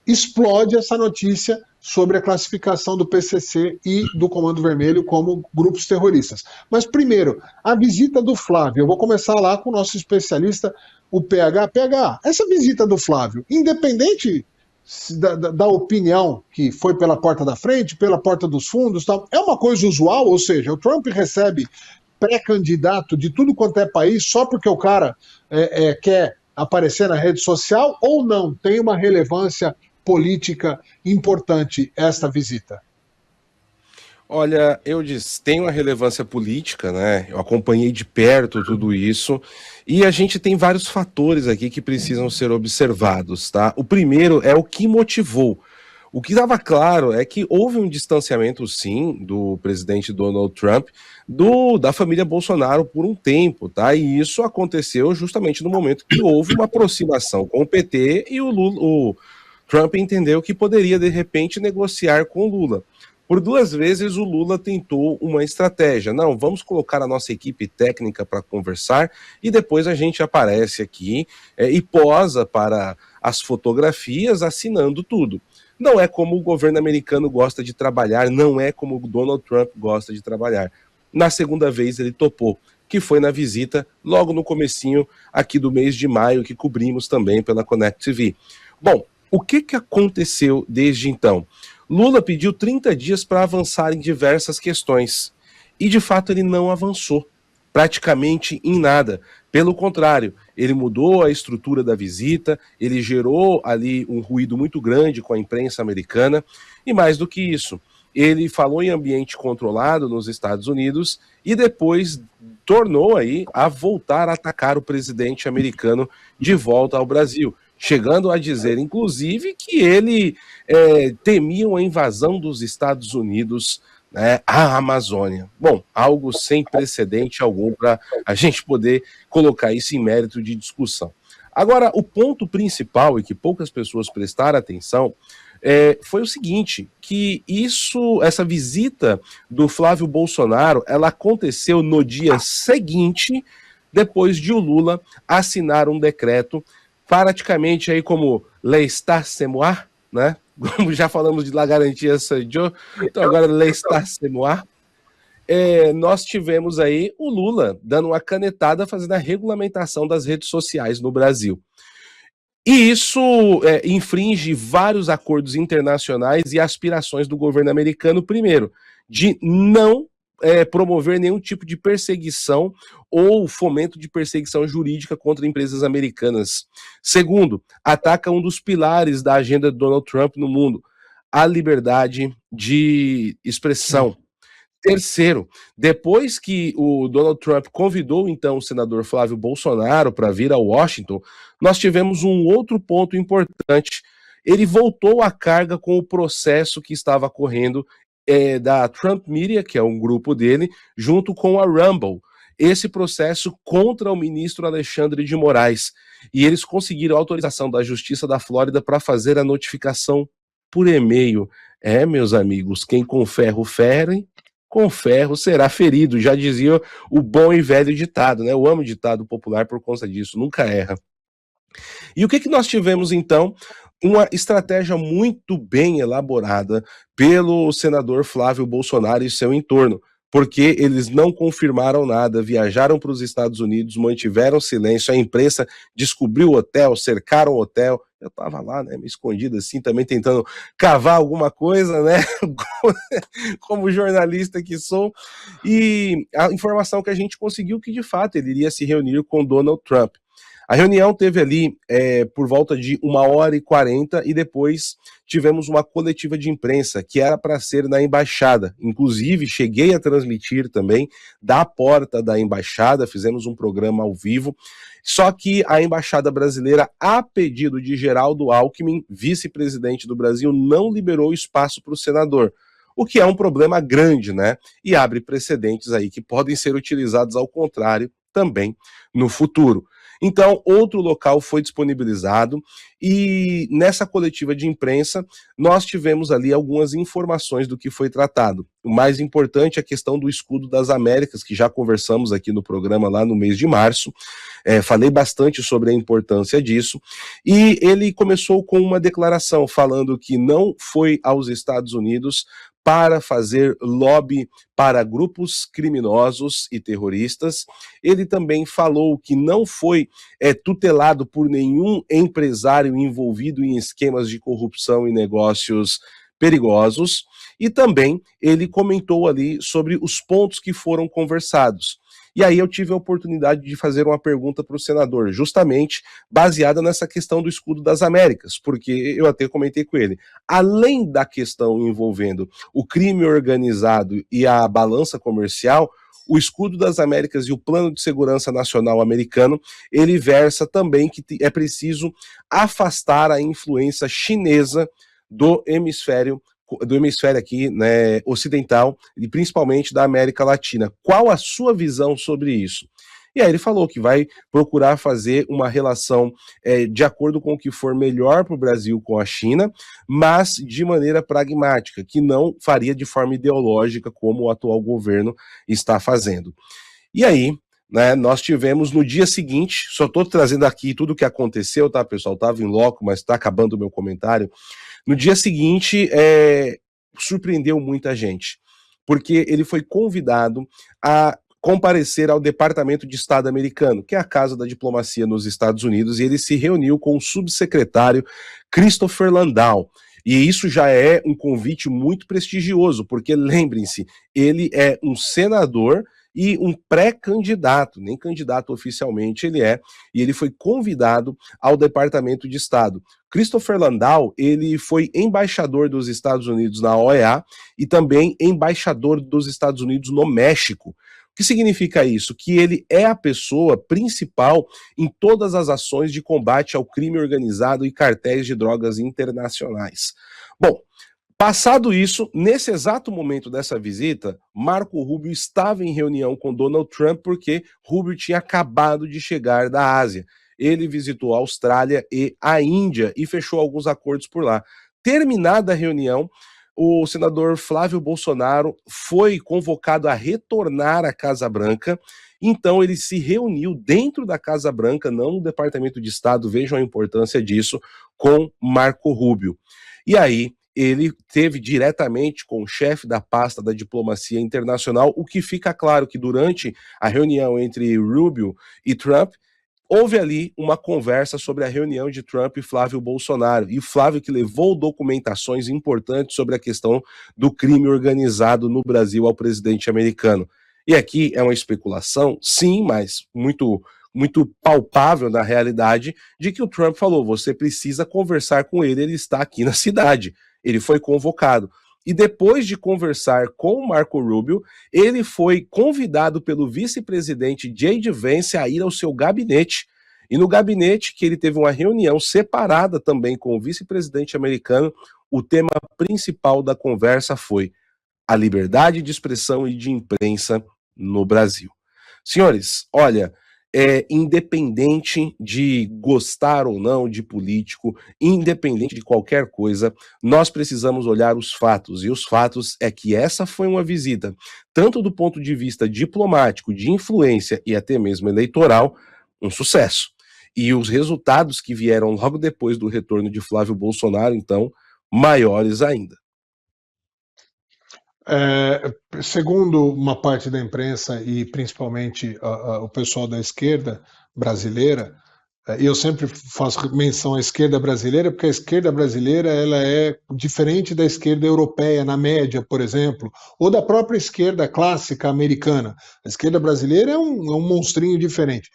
explode essa notícia sobre a classificação do PCC e do Comando Vermelho como grupos terroristas. Mas primeiro, a visita do Flávio. Eu vou começar lá com o nosso especialista, o PH. PH, essa visita do Flávio, independente da opinião que foi pela porta da frente, pela porta dos fundos, tal, é uma coisa usual? Ou seja, o Trump recebe pré-candidato de tudo quanto é país só porque o cara quer aparecer na rede social, ou não? Tem uma relevância política importante esta visita? Olha, tem uma relevância política, né? Eu acompanhei de perto tudo isso, e a gente tem vários fatores aqui que precisam ser observados, tá? O primeiro é o que motivou. O que estava claro é que houve um distanciamento, sim, do presidente Donald Trump da família Bolsonaro por um tempo, tá? E isso aconteceu justamente no momento que houve uma aproximação com o PT e o Trump entendeu que poderia, de repente, negociar com o Lula. Por 2 vezes o Lula tentou uma estratégia. Não, vamos colocar a nossa equipe técnica para conversar e depois a gente aparece aqui e posa para as fotografias assinando tudo. Não é como o governo americano gosta de trabalhar, não é como o Donald Trump gosta de trabalhar. Na segunda vez ele topou, que foi na visita logo no comecinho aqui do mês de maio, que cobrimos também pela Connect TV. Bom, o que aconteceu desde então? Lula pediu 30 dias para avançar em diversas questões. E, de fato, ele não avançou praticamente em nada. Pelo contrário, ele mudou a estrutura da visita, ele gerou ali um ruído muito grande com a imprensa americana. E mais do que isso, ele falou em ambiente controlado nos Estados Unidos e depois tornou aí a voltar a atacar o presidente americano de volta ao Brasil, chegando a dizer, inclusive, que ele temia a invasão dos Estados Unidos, né, à Amazônia. Bom, algo sem precedente algum para a gente poder colocar isso em mérito de discussão. Agora, o ponto principal, e que poucas pessoas prestaram atenção, foi o seguinte, que essa visita do Flávio Bolsonaro, ela aconteceu no dia seguinte, depois de o Lula assinar um decreto praticamente aí como l'estat c'est moi, né? Como já falamos de la garantia sou eu, então agora l'estat c'est moi. Nós tivemos aí o Lula dando uma canetada fazendo a regulamentação das redes sociais no Brasil. E isso infringe vários acordos internacionais e aspirações do governo americano, primeiro, de não promover nenhum tipo de perseguição ou fomento de perseguição jurídica contra empresas americanas. Segundo, ataca um dos pilares da agenda de Donald Trump no mundo, a liberdade de expressão. Terceiro, depois que o Donald Trump convidou então o senador Flávio Bolsonaro para vir a Washington, nós tivemos um outro ponto importante. Ele voltou à carga com o processo que estava correndo da Trump Media, que é um grupo dele, junto com a Rumble. Esse processo contra o ministro Alexandre de Moraes. E eles conseguiram autorização da Justiça da Flórida para fazer a notificação por e-mail. Meus amigos, quem com ferro fere, com ferro será ferido, já dizia o bom e velho ditado, né? Eu amo ditado popular por conta disso, nunca erra. E o que nós tivemos então? Uma estratégia muito bem elaborada pelo senador Flávio Bolsonaro e seu entorno, porque eles não confirmaram nada, viajaram para os Estados Unidos, mantiveram silêncio, a imprensa descobriu o hotel, cercaram o hotel. Eu estava lá, né, me escondido assim, também tentando cavar alguma coisa, né, como jornalista que sou, e a informação que a gente conseguiu que, de fato, ele iria se reunir com Donald Trump. A reunião teve ali por volta de 1h40 e depois tivemos uma coletiva de imprensa que era para ser na embaixada. Inclusive, cheguei a transmitir também da porta da embaixada, fizemos um programa ao vivo. Só que a embaixada brasileira, a pedido de Geraldo Alckmin, vice-presidente do Brasil, não liberou espaço para o senador. O que é um problema grande, né? E abre precedentes aí que podem ser utilizados ao contrário também no futuro. Então, outro local foi disponibilizado e nessa coletiva de imprensa nós tivemos ali algumas informações do que foi tratado. O mais importante é a questão do escudo das Américas, que já conversamos aqui no programa lá no mês de março. Falei bastante sobre a importância disso. E ele começou com uma declaração falando que não foi aos Estados Unidos para fazer lobby para grupos criminosos e terroristas. Ele também falou que não foi tutelado por nenhum empresário envolvido em esquemas de corrupção e negócios perigosos. E também ele comentou ali sobre os pontos que foram conversados. E aí eu tive a oportunidade de fazer uma pergunta para o senador, justamente baseada nessa questão do escudo das Américas, porque eu até comentei com ele, além da questão envolvendo o crime organizado e a balança comercial, o escudo das Américas e o Plano de Segurança Nacional americano, ele versa também que é preciso afastar a influência chinesa do hemisfério aqui, né, ocidental e principalmente da América Latina. Qual a sua visão sobre isso? E aí ele falou que vai procurar fazer uma relação de acordo com o que for melhor para o Brasil com a China, mas de maneira pragmática, que não faria de forma ideológica como o atual governo está fazendo. E aí, né, nós tivemos no dia seguinte, só estou trazendo aqui tudo o que aconteceu, tá, pessoal? Estava em loco, mas está acabando o meu comentário. No dia seguinte, surpreendeu muita gente, porque ele foi convidado a comparecer ao Departamento de Estado americano, que é a casa da diplomacia nos Estados Unidos, e ele se reuniu com o subsecretário Christopher Landau. E isso já é um convite muito prestigioso, porque lembrem-se, ele é um senador e um pré-candidato, nem candidato oficialmente ele é, e ele foi convidado ao Departamento de Estado. Christopher Landau, ele foi embaixador dos Estados Unidos na OEA e também embaixador dos Estados Unidos no México. O que significa isso? Que ele é a pessoa principal em todas as ações de combate ao crime organizado e cartéis de drogas internacionais. Bom, passado isso, nesse exato momento dessa visita, Marco Rubio estava em reunião com Donald Trump porque Rubio tinha acabado de chegar da Ásia. Ele visitou a Austrália e a Índia e fechou alguns acordos por lá. Terminada a reunião, o senador Flávio Bolsonaro foi convocado a retornar à Casa Branca. Então ele se reuniu dentro da Casa Branca, não no Departamento de Estado, vejam a importância disso, com Marco Rubio. E aí ele teve diretamente com o chefe da pasta da diplomacia internacional, o que fica claro que durante a reunião entre Rubio e Trump, houve ali uma conversa sobre a reunião de Trump e Flávio Bolsonaro, e o Flávio que levou documentações importantes sobre a questão do crime organizado no Brasil ao presidente americano. E aqui é uma especulação, sim, mas muito palpável na realidade, de que o Trump falou, você precisa conversar com ele está aqui na cidade. Ele foi convocado. E depois de conversar com o Marco Rubio, ele foi convidado pelo vice-presidente J.D. Vance a ir ao seu gabinete. E no gabinete, que ele teve uma reunião separada também com o vice-presidente americano, o tema principal da conversa foi a liberdade de expressão e de imprensa no Brasil. Senhores, olha, independente de gostar ou não de político, independente de qualquer coisa, nós precisamos olhar os fatos, e os fatos é que essa foi uma visita, tanto do ponto de vista diplomático, de influência e até mesmo eleitoral, um sucesso. E os resultados que vieram logo depois do retorno de Flávio Bolsonaro, então, maiores ainda. Segundo uma parte da imprensa e principalmente o pessoal da esquerda brasileira, e eu sempre faço menção à esquerda brasileira porque a esquerda brasileira ela é diferente da esquerda europeia, na média, por exemplo, ou da própria esquerda clássica americana. A esquerda brasileira é um monstrinho diferente,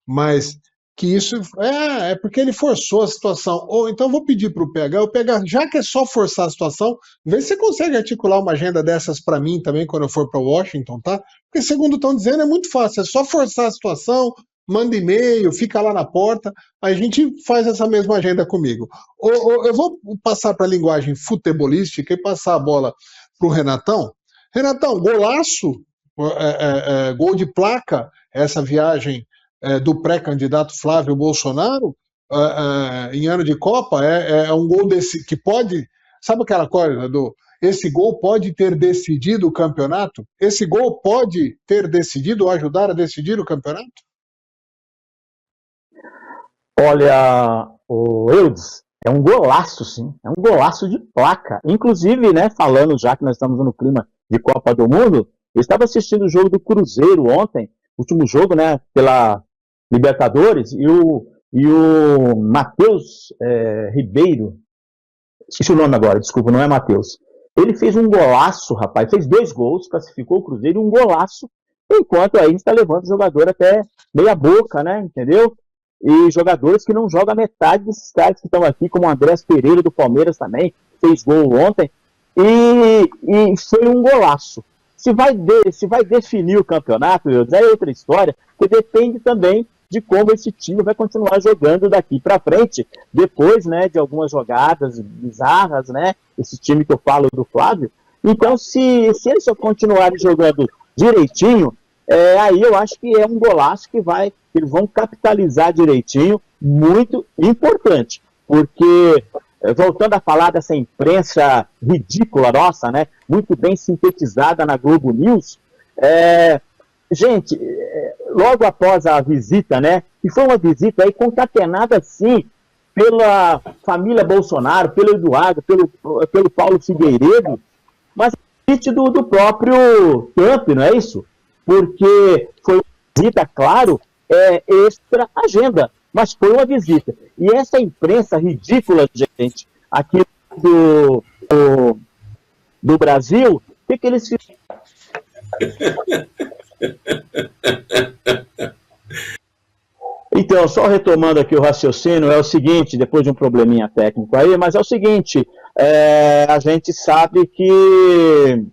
mas que isso é porque ele forçou a situação. Ou então vou pedir para o PH, já que é só forçar a situação, vê se você consegue articular uma agenda dessas para mim também quando eu for para Washington, tá? Porque segundo estão dizendo é muito fácil, é só forçar a situação, manda e-mail, fica lá na porta, a gente faz essa mesma agenda comigo. Eu vou passar para a linguagem futebolística e passar a bola para o Renatão. Renatão, golaço, gol de placa, essa viagem do pré-candidato Flávio Bolsonaro em ano de Copa, é um gol desse que pode, sabe aquela coisa esse gol pode ter decidido o campeonato? Esse gol pode ter decidido ou ajudar a decidir o campeonato? Olha, o Eudes, é um golaço, sim, é um golaço de placa. Inclusive, né, falando já que nós estamos no clima de Copa do Mundo, eu estava assistindo o jogo do Cruzeiro ontem, último jogo, né, pela Libertadores, e o Matheus Ribeiro, esqueci o nome agora, desculpa, não é Matheus, ele fez um golaço, rapaz, fez 2 gols, classificou o Cruzeiro, um golaço, enquanto aí está levando o jogador até meia boca, né, entendeu? E jogadores que não jogam a metade desses caras que estão aqui, como o Andrés Pereira do Palmeiras também, fez gol ontem, e foi um golaço. Se vai definir o campeonato, é outra história, porque depende também de como esse time vai continuar jogando daqui para frente, depois, né, de algumas jogadas bizarras, né, esse time que eu falo do Flávio. Então, se eles só continuarem jogando direitinho, aí eu acho que é um golaço que eles vão capitalizar direitinho, muito importante, porque, voltando a falar dessa imprensa ridícula nossa, né, muito bem sintetizada na Globo News, gente, logo após a visita, né, que foi uma visita aí concatenada, sim, pela família Bolsonaro, pelo Eduardo, pelo Paulo Figueiredo, mas do próprio Trump, não é isso? Porque foi uma visita, claro, extra agenda, mas foi uma visita. E essa imprensa ridícula, gente, aqui do Brasil, o que eles fizeram? Então, só retomando aqui o raciocínio, é o seguinte, depois de um probleminha técnico aí, mas é o seguinte, a gente sabe que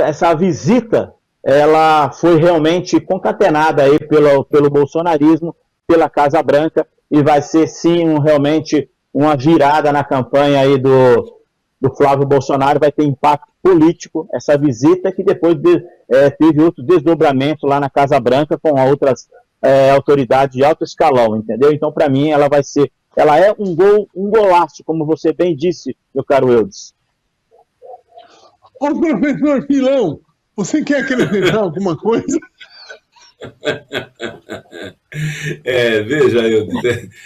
essa visita, ela foi realmente concatenada aí pelo bolsonarismo, pela Casa Branca, e vai ser, sim, realmente uma virada na campanha aí do Flávio Bolsonaro, vai ter impacto político, essa visita, que depois teve outro desdobramento lá na Casa Branca com outras autoridades de alto escalão, entendeu? Então, para mim, ela é um golaço, como você bem disse, meu caro Eudes. Ô, professor Pilão, você quer acrescentar alguma coisa? Veja,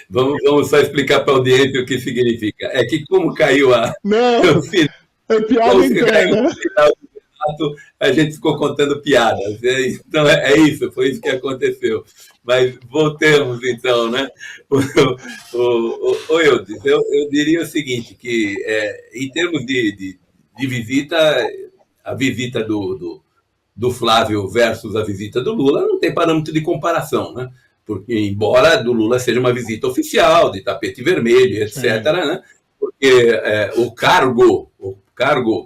vamos só explicar para a audiência o que significa. É que como caiu a... Não, é piada interna. A gente ficou contando piadas. Então, é isso, foi isso que aconteceu. Mas voltemos, então, né? Eudes, eu diria o seguinte, que em termos de visita, a visita do Flávio versus a visita do Lula não tem parâmetro de comparação, né? Porque, embora do Lula seja uma visita oficial, de tapete vermelho, etc., né? Porque o cargo,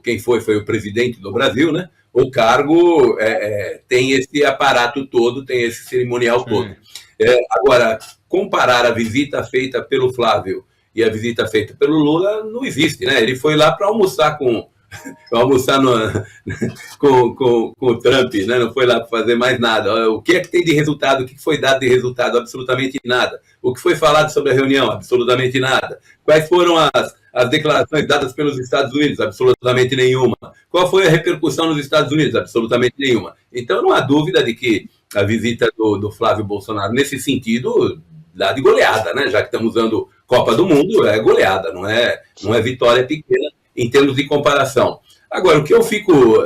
quem foi o presidente do Brasil, né? O cargo tem esse aparato todo, tem esse cerimonial todo. Agora, comparar a visita feita pelo Flávio e a visita feita pelo Lula não existe, né? Ele foi lá para almoçar com o Trump, né? Não foi lá para fazer mais nada. O que é que tem de resultado? O que foi dado de resultado? Absolutamente nada. O que foi falado sobre a reunião? Absolutamente nada. Quais foram as declarações dadas pelos Estados Unidos? Absolutamente nenhuma. Qual foi a repercussão nos Estados Unidos? Absolutamente nenhuma. Então, não há dúvida de que a visita do Flávio Bolsonaro, nesse sentido, dá de goleada, né? Já que estamos usando Copa do Mundo, é goleada, não é vitória pequena em termos de comparação. Agora, o que eu fico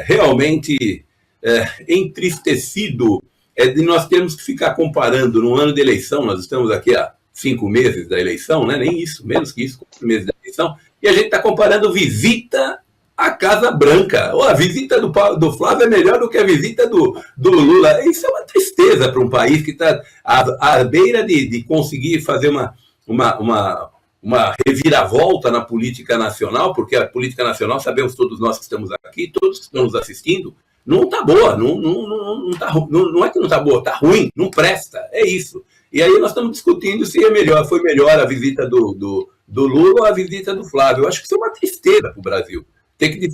realmente entristecido é de nós termos que ficar comparando no ano de eleição, nós estamos aqui há 5 meses da eleição, né? Nem isso, menos que isso, 4 meses da eleição, e a gente está comparando visita à Casa Branca. A visita do Flávio é melhor do que a visita do Lula. Isso é uma tristeza para um país que está à beira de conseguir fazer uma reviravolta na política nacional, porque a política nacional, sabemos todos nós que estamos aqui, todos que estão nos assistindo, não está boa, não é que não está boa, está ruim, não presta, é isso. E aí nós estamos discutindo se foi melhor a visita do Lula ou a visita do Flávio. Eu acho que isso é uma tristeza para o Brasil. Ter que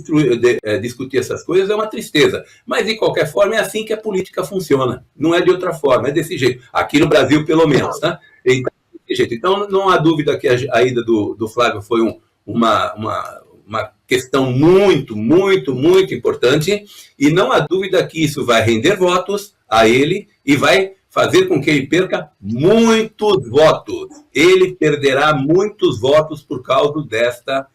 discutir essas coisas é uma tristeza. Mas, de qualquer forma, é assim que a política funciona. Não é de outra forma, é desse jeito. Aqui no Brasil, pelo menos, tá? Então, não há dúvida que a ida do Flávio foi uma questão muito, muito, muito importante, e não há dúvida que isso vai render votos a ele e vai fazer com que ele perca muitos votos. Ele perderá muitos votos por causa desta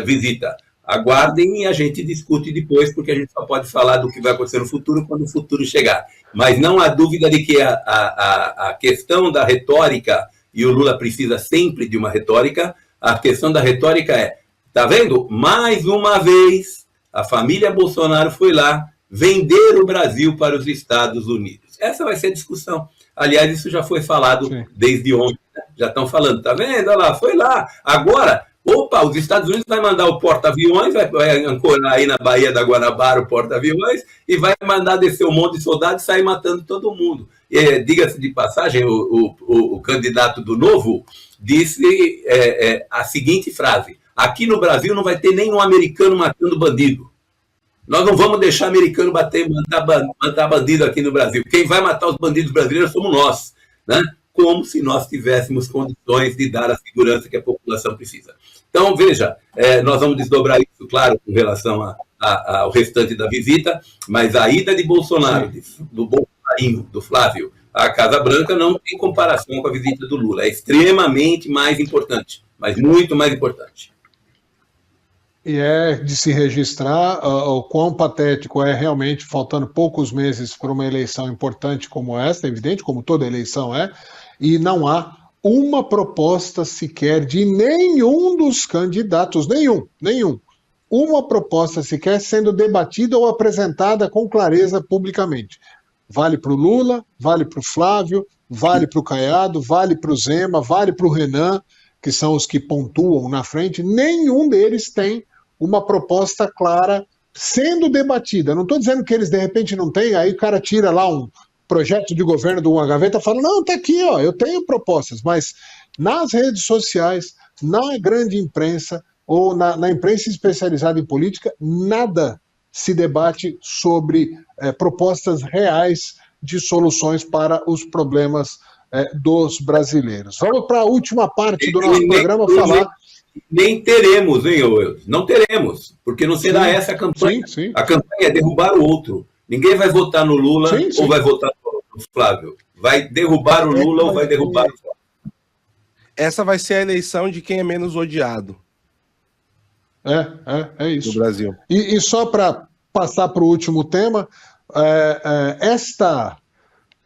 visita. Aguardem e a gente discute depois, porque a gente só pode falar do que vai acontecer no futuro quando o futuro chegar. Mas não há dúvida de que a questão da retórica, e o Lula precisa sempre de uma retórica, a questão da retórica tá vendo? Mais uma vez, a família Bolsonaro foi lá vender o Brasil para os Estados Unidos. Essa vai ser a discussão. Aliás, isso já foi falado desde ontem. Né? Já estão falando, tá vendo? Olha lá, foi lá. Agora, os Estados Unidos vai mandar o porta-aviões, vai ancorar aí na Baía da Guanabara o porta-aviões e vai mandar descer um monte de soldados e sair matando todo mundo. Diga-se de passagem, o candidato do Novo disse a seguinte frase: aqui no Brasil não vai ter nenhum americano matando bandido. Nós não vamos deixar americano matar bandido aqui no Brasil. Quem vai matar os bandidos brasileiros somos nós, né? Como se nós tivéssemos condições de dar a segurança que a população precisa. Então, veja, nós vamos desdobrar isso, claro, com relação ao restante da visita, mas a ida de Bolsonaro, do Bolsonaro, do Flávio, à Casa Branca não tem comparação com a visita do Lula. É extremamente mais importante, mas muito mais importante. E é de se registrar o quão patético é realmente, faltando poucos meses para uma eleição importante como esta, é evidente, como toda eleição é, e não há uma proposta sequer de nenhum dos candidatos, nenhum, uma proposta sequer sendo debatida ou apresentada com clareza publicamente. Vale para o Lula, vale para o Flávio, vale para o Caiado, vale para o Zema, vale para o Renan, que são os que pontuam na frente, nenhum deles tem uma proposta clara sendo debatida. Não estou dizendo que eles de repente não têm, aí o cara tira lá um projeto de governo de uma gaveta e fala, não, tá aqui, ó, eu tenho propostas, mas nas redes sociais, na grande imprensa ou na imprensa especializada em política, nada se debate sobre propostas reais de soluções para os problemas dos brasileiros. Vamos para a última parte do nosso programa falar... Nem teremos, hein, Eudes? Não teremos, porque não será essa a campanha. Sim. A campanha é derrubar o outro. Ninguém vai votar no Lula ou vai votar no Flávio. Vai derrubar o Lula ou vai derrubar o Flávio. Essa vai ser a eleição de quem é menos odiado. É isso. No Brasil. E só para passar para o último tema, esta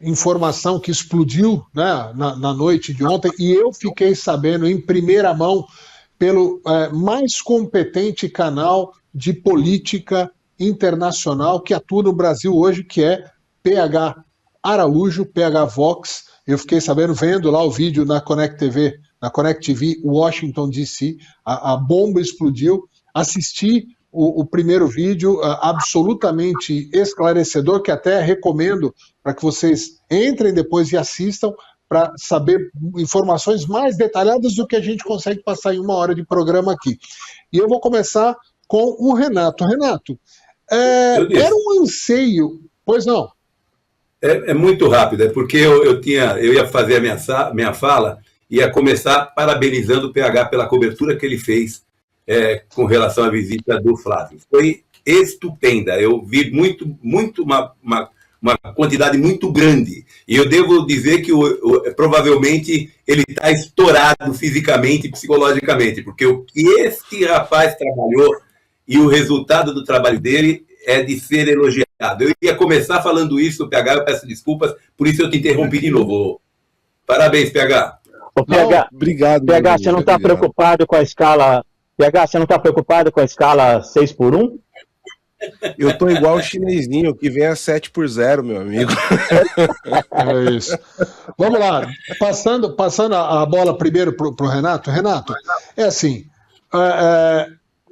informação que explodiu, né, na noite de ontem, e eu fiquei sabendo em primeira mão pelo mais competente canal de política internacional que atua no Brasil hoje, que é PH Araújo, PH Vox. Eu fiquei sabendo, vendo lá o vídeo na Connect TV, Washington, D.C., a bomba explodiu. Assisti o primeiro vídeo, absolutamente esclarecedor, que até recomendo para que vocês entrem depois e assistam, para saber informações mais detalhadas do que a gente consegue passar em uma hora de programa aqui. E eu vou começar com o Renato. Renato, era um anseio... Pois não? É muito rápido, porque eu ia fazer a minha fala, ia começar parabenizando o PH pela cobertura que ele fez com relação à visita do Flávio. Foi estupenda. Eu vi uma quantidade muito grande. E eu devo dizer que provavelmente ele está estourado fisicamente e psicologicamente, porque o que este rapaz trabalhou e o resultado do trabalho dele é de ser elogiado. Eu ia começar falando isso, PH, eu peço desculpas, por isso eu te interrompi de novo. Parabéns, PH. Ô, PH, obrigado. PH, você não está preocupado com a escala... PH, você não está preocupado com a escala 6x1? Eu tô igual o chinesinho, que vem a 7x0, meu amigo. É isso. Vamos lá, passando a bola primeiro para o Renato. Renato, é assim,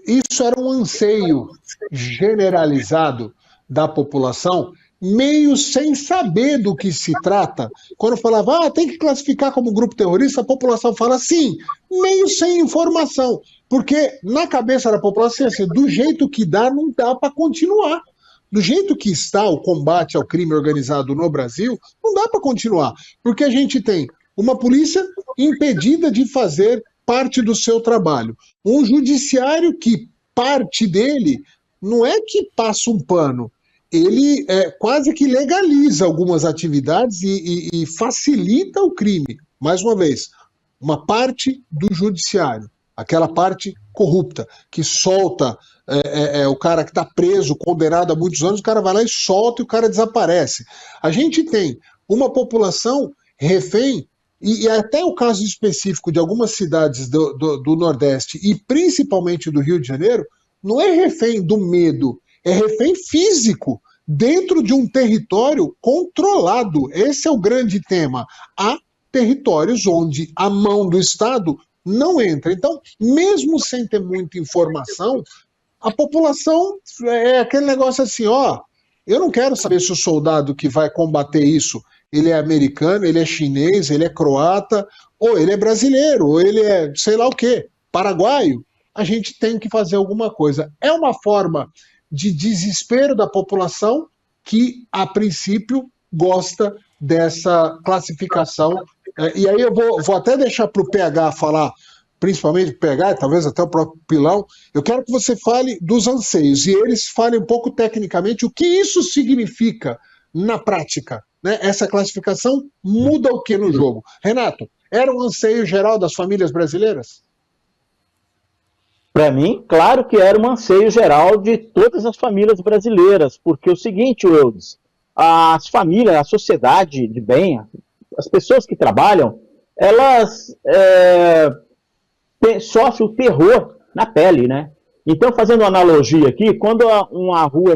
isso era um anseio generalizado da população, meio sem saber do que se trata. Quando falava, tem que classificar como grupo terrorista, a população fala sim, meio sem informação. Porque na cabeça da população, assim, do jeito que dá, não dá para continuar. Do jeito que está o combate ao crime organizado no Brasil, não dá para continuar. Porque a gente tem uma polícia impedida de fazer parte do seu trabalho. Um judiciário que parte dele não é que passa um pano, ele quase que legaliza algumas atividades e facilita o crime. Mais uma vez, uma parte do judiciário, aquela parte corrupta, que solta o cara que está preso, condenado há muitos anos, o cara vai lá e solta e o cara desaparece. A gente tem uma população refém, e até o caso específico de algumas cidades do Nordeste, e principalmente do Rio de Janeiro, não é refém do medo, é refém físico, dentro de um território controlado. Esse é o grande tema. Há territórios onde a mão do Estado não entra. Então, mesmo sem ter muita informação, a população é aquele negócio assim, eu não quero saber se o soldado que vai combater isso, ele é americano, ele é chinês, ele é croata, ou ele é brasileiro, ou ele é sei lá o quê, paraguaio. A gente tem que fazer alguma coisa. É uma forma de desespero da população que, a princípio, gosta dessa classificação. E aí eu vou até deixar para o PH falar, principalmente o PH, talvez até o próprio Pilão. Eu quero que você fale dos anseios, e eles falem um pouco tecnicamente o que isso significa na prática, né? Essa classificação muda o que no jogo? Renato, era um anseio geral das famílias brasileiras? Para mim, claro que era um anseio geral de todas as famílias brasileiras, porque é o seguinte, Eudes, as famílias, a sociedade de bem, as pessoas que trabalham, elas sofrem o terror na pele, né? Então, fazendo uma analogia aqui, quando uma rua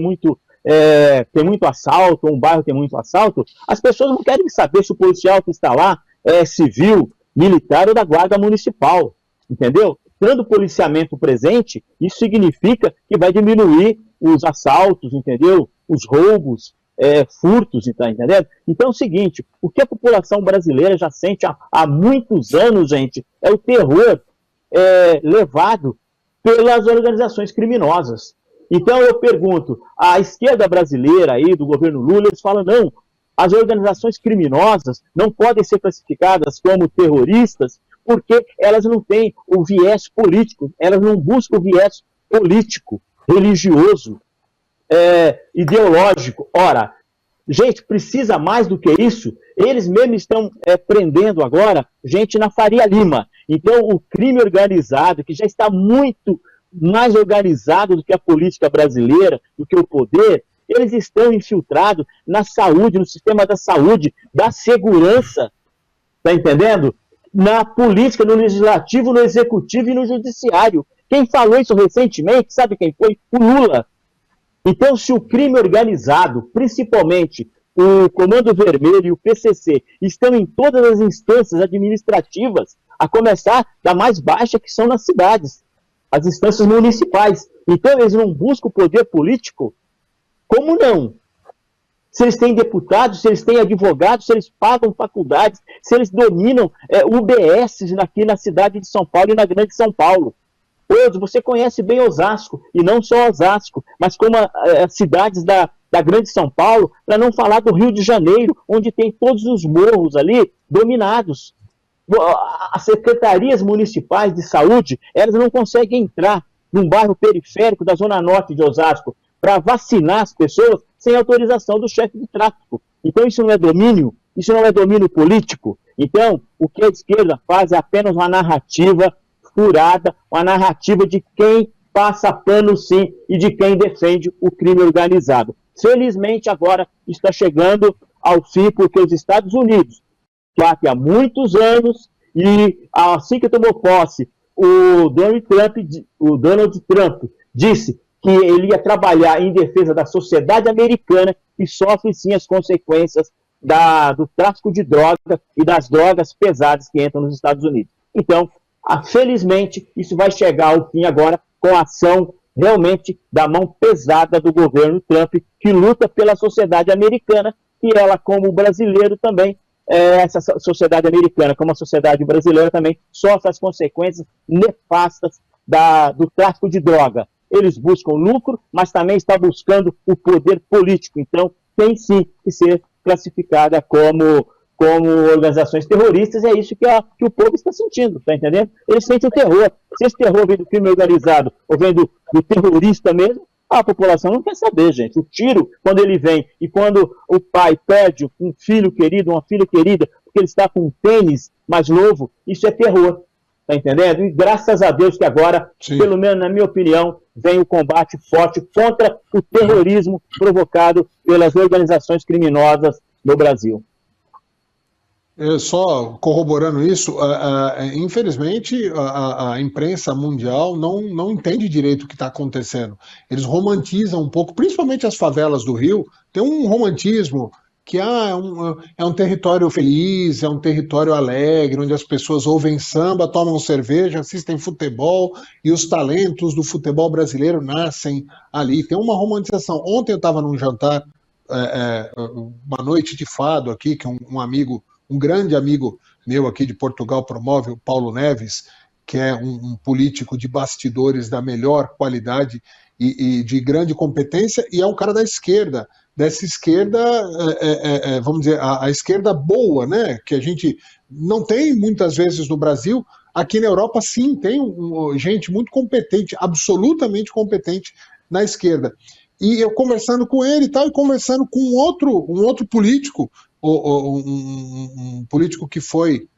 tem muito assalto, um bairro tem muito assalto, as pessoas não querem saber se o policial que está lá é civil, militar ou da guarda municipal, entendeu? Tendo policiamento presente, isso significa que vai diminuir os assaltos, entendeu? Os roubos, furtos, tá entendendo? Então é o seguinte, o que a população brasileira já sente há muitos anos, gente, é o terror levado pelas organizações criminosas. Então eu pergunto, a esquerda brasileira aí, do governo Lula, eles falam, não, as organizações criminosas não podem ser classificadas como terroristas porque elas não têm o viés político, elas não buscam o viés político, religioso, ideológico. Ora, gente, precisa mais do que isso. Eles mesmos estão prendendo agora gente na Faria Lima. Então, o crime organizado, que já está muito mais organizado do que a política brasileira, do que o poder, eles estão infiltrados na saúde, no sistema da saúde, da segurança, tá entendendo? Na política, no legislativo, no executivo e no judiciário. Quem falou isso recentemente, sabe quem foi? O Lula. Então, se o crime organizado, principalmente o Comando Vermelho e o PCC, estão em todas as instâncias administrativas, a começar da mais baixa, que são nas cidades, as instâncias municipais. Então, eles não buscam o poder político? Como não? Se eles têm deputados, se eles têm advogados, se eles pagam faculdades, se eles dominam UBSs aqui na cidade de São Paulo e na grande São Paulo. Hoje, você conhece bem Osasco, e não só Osasco, mas como as cidades da grande São Paulo, para não falar do Rio de Janeiro, onde tem todos os morros ali dominados. As secretarias municipais de saúde, elas não conseguem entrar num bairro periférico da zona norte de Osasco para vacinar as pessoas sem autorização do chefe de tráfico. Então isso não é domínio? Isso não é domínio político? Então, o que a esquerda faz é apenas uma narrativa furada, uma narrativa de quem passa pano sim e de quem defende o crime organizado. Felizmente agora está chegando ao fim, porque os Estados Unidos, que há muitos anos, e assim que tomou posse, o Donald Trump disse que ele ia trabalhar em defesa da sociedade americana, que sofre sim as consequências do tráfico de droga e das drogas pesadas que entram nos Estados Unidos. Então, felizmente, isso vai chegar ao fim agora com a ação realmente da mão pesada do governo Trump, que luta pela sociedade americana, e ela, como brasileiro também, essa sociedade americana, como a sociedade brasileira também, sofre as consequências nefastas do tráfico de droga. Eles buscam lucro, mas também está buscando o poder político. Então, tem sim que ser classificada como organizações terroristas, e é isso que o povo está sentindo, tá entendendo? Eles sentem o terror. Se esse terror vem do crime organizado ou vem do terrorista mesmo, a população não quer saber, gente. O tiro, quando ele vem, e quando o pai perde um filho querido, uma filha querida, porque ele está com um tênis mais novo, isso é terror, tá entendendo? E graças a Deus que agora, sim, pelo menos na minha opinião, vem o combate forte contra o terrorismo provocado pelas organizações criminosas no Brasil. Só corroborando isso, infelizmente a imprensa mundial não entende direito o que está acontecendo. Eles romantizam um pouco, principalmente as favelas do Rio, tem um romantismo que é um território feliz, é um território alegre, onde as pessoas ouvem samba, tomam cerveja, assistem futebol, e os talentos do futebol brasileiro nascem ali. Tem uma romantização. Ontem eu estava num jantar, uma noite de fado aqui, que um grande amigo meu aqui de Portugal promove, o Paulo Neves, que é um político de bastidores da melhor qualidade e de grande competência, e é um cara da esquerda, dessa esquerda, vamos dizer, a esquerda boa, né? Que a gente não tem muitas vezes no Brasil. Aqui na Europa, sim, tem gente muito competente, absolutamente competente na esquerda. E eu conversando com ele e tal, e conversando com um outro político, um político que foi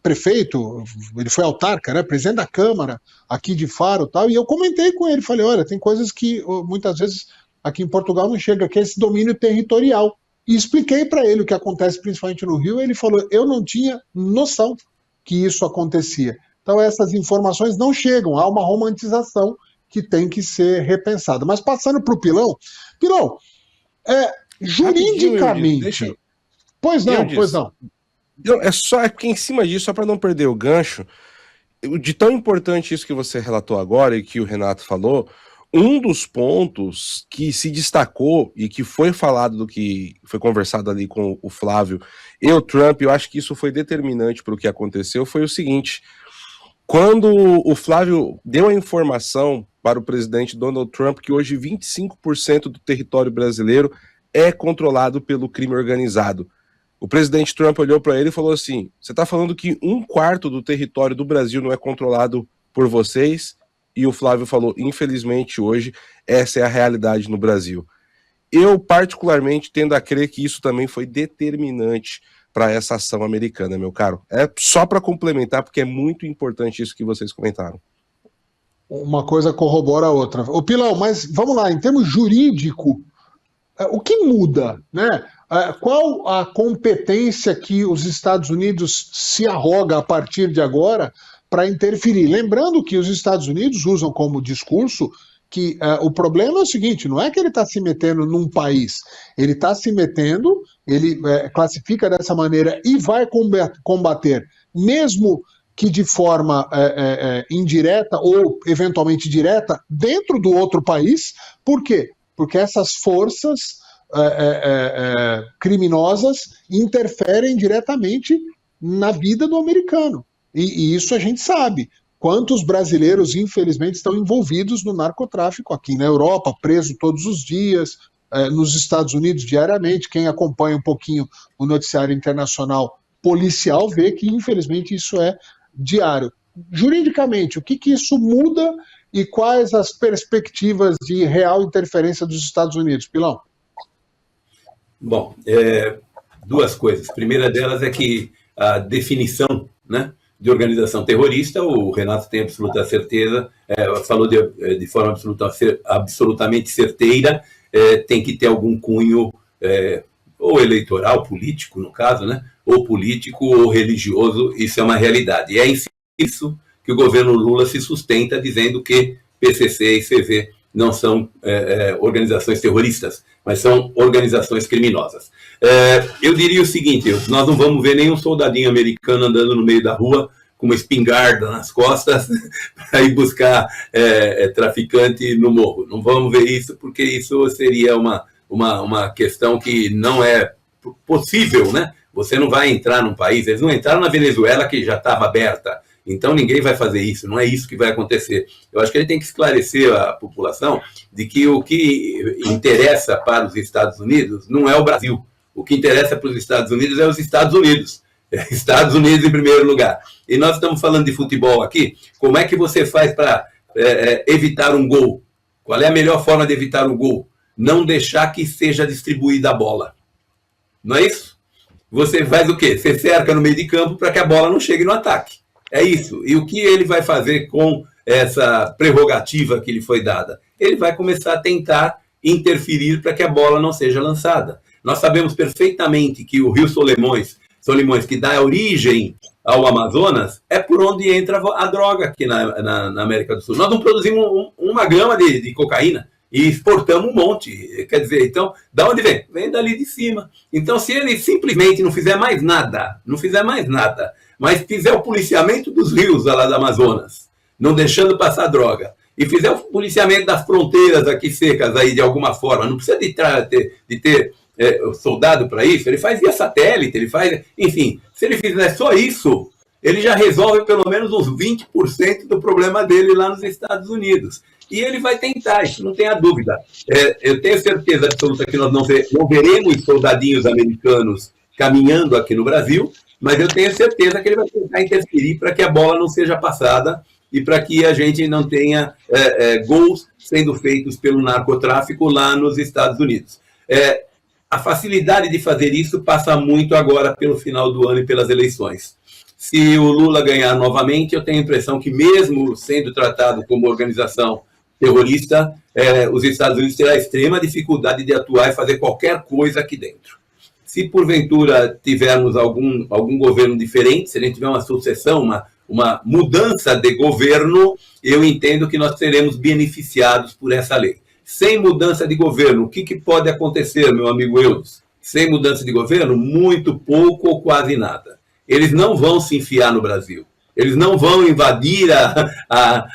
prefeito, ele foi autarca, né, presidente da Câmara aqui de Faro e tal, e eu comentei com ele, falei, olha, tem coisas que muitas vezes aqui em Portugal não chega, que é esse domínio territorial. E expliquei para ele o que acontece principalmente no Rio, e ele falou, eu não tinha noção que isso acontecia. Então essas informações não chegam, há uma romantização que tem que ser repensada. Mas passando para o Pilão, juridicamente... Pois não. É porque em cima disso, só para não perder o gancho, de tão importante isso que você relatou agora e que o Renato falou, um dos pontos que se destacou e que foi falado do que foi conversado ali com o Flávio e o Trump, eu acho que isso foi determinante para o que aconteceu, foi o seguinte: quando o Flávio deu a informação para o presidente Donald Trump que hoje 25% do território brasileiro é controlado pelo crime organizado, o presidente Trump olhou para ele e falou assim, você está falando que 1/4 do território do Brasil não é controlado por vocês? E o Flávio falou, infelizmente hoje essa é a realidade no Brasil. Eu particularmente tendo a crer que isso também foi determinante para essa ação americana, meu caro. É só para complementar, porque é muito importante isso que vocês comentaram. Uma coisa corrobora a outra. Ô Pilão, mas vamos lá, em termos jurídico, o que muda, né? Qual a competência que os Estados Unidos se arroga a partir de agora para interferir? Lembrando que os Estados Unidos usam como discurso que o problema é o seguinte, não é que ele está se metendo num país, ele está se metendo, ele classifica dessa maneira e vai combater, mesmo que de forma indireta ou eventualmente direta, dentro do outro país. Por quê? Porque essas forças criminosas interferem diretamente na vida do americano. E isso a gente sabe. Quantos brasileiros, infelizmente, estão envolvidos no narcotráfico aqui na Europa, preso todos os dias, nos Estados Unidos diariamente. Quem acompanha um pouquinho o noticiário internacional policial vê que, infelizmente, isso é diário. Juridicamente, o que isso muda e quais as perspectivas de real interferência dos Estados Unidos? Pilão? Bom, duas coisas. A primeira delas é que a definição, né, de organização terrorista, o Renato tem absoluta certeza, falou de forma absolutamente certeira, tem que ter algum cunho ou eleitoral, político, no caso, né, ou político ou religioso, isso é uma realidade. E é isso que o governo Lula se sustenta, dizendo que PCC e CV não são organizações terroristas, mas são organizações criminosas. Eu diria o seguinte, nós não vamos ver nenhum soldadinho americano andando no meio da rua com uma espingarda nas costas para ir buscar traficante no morro. Não vamos ver isso, porque isso seria uma questão que não é possível, né? Você não vai entrar num país, eles não entraram na Venezuela, que já estava aberta, então ninguém vai fazer isso, não é isso que vai acontecer. Eu acho que ele tem que esclarecer a população de que o que interessa para os Estados Unidos não é o Brasil. O que interessa para os Estados Unidos é os Estados Unidos. Estados Unidos em primeiro lugar. E nós estamos falando de futebol aqui. Como é que você faz para evitar um gol? Qual é a melhor forma de evitar um gol? Não deixar que seja distribuída a bola. Não é isso? Você faz o quê? Você cerca no meio de campo para que a bola não chegue no ataque. É isso. E o que ele vai fazer com essa prerrogativa que lhe foi dada? Ele vai começar a tentar interferir para que a bola não seja lançada. Nós sabemos perfeitamente que o Rio Solimões, que dá origem ao Amazonas, é por onde entra a droga aqui na América do Sul. Nós não produzimos uma grama de cocaína e exportamos um monte. Quer dizer, então, da onde vem? Vem dali de cima. Então, se ele simplesmente não fizer mais nada, mas fizer o policiamento dos rios lá do Amazonas, não deixando passar droga, e fizer o policiamento das fronteiras aqui secas aí de alguma forma, não precisa de ter soldado para isso, ele faz via satélite, ele faz, enfim, se ele fizer só isso, ele já resolve pelo menos uns 20% do problema dele lá nos Estados Unidos. E ele vai tentar, isso não tenha dúvida. Eu tenho certeza absoluta que nós não veremos soldadinhos americanos caminhando aqui no Brasil, mas eu tenho certeza que ele vai tentar interferir para que a bola não seja passada e para que a gente não tenha gols sendo feitos pelo narcotráfico lá nos Estados Unidos. A facilidade de fazer isso passa muito agora pelo final do ano e pelas eleições. Se o Lula ganhar novamente, eu tenho a impressão que, mesmo sendo tratado como organização terrorista, os Estados Unidos terão extrema dificuldade de atuar e fazer qualquer coisa aqui dentro. Se, porventura, tivermos algum governo diferente, se a gente tiver uma sucessão, uma mudança de governo, eu entendo que nós seremos beneficiados por essa lei. Sem mudança de governo, o que pode acontecer, meu amigo Eudes? Sem mudança de governo, muito pouco ou quase nada. Eles não vão se enfiar no Brasil. Eles não vão invadir a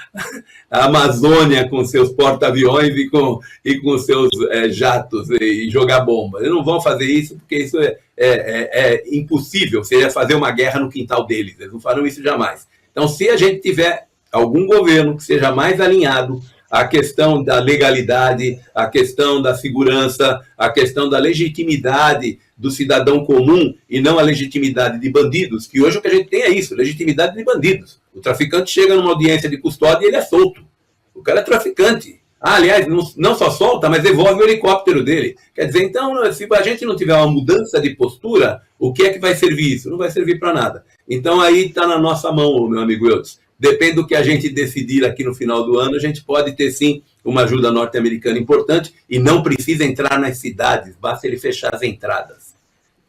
Amazônia com seus porta-aviões e com seus jatos e jogar bomba. Eles não vão fazer isso porque isso é impossível. Seria fazer uma guerra no quintal deles. Eles não farão isso jamais. Então, se a gente tiver algum governo que seja mais alinhado à questão da legalidade, à questão da segurança, à questão da legitimidade do cidadão comum e não a legitimidade de bandidos, que hoje o que a gente tem é isso, legitimidade de bandidos. O traficante chega numa audiência de custódia e ele é solto. O cara é traficante. Aliás, não só solta, mas devolve o helicóptero dele. Quer dizer, então, se a gente não tiver uma mudança de postura, o que é que vai servir isso? Não vai servir para nada. Então, aí está na nossa mão, meu amigo Eudes. Depende do que a gente decidir aqui no final do ano, a gente pode ter, sim, uma ajuda norte-americana importante e não precisa entrar nas cidades, basta ele fechar as entradas.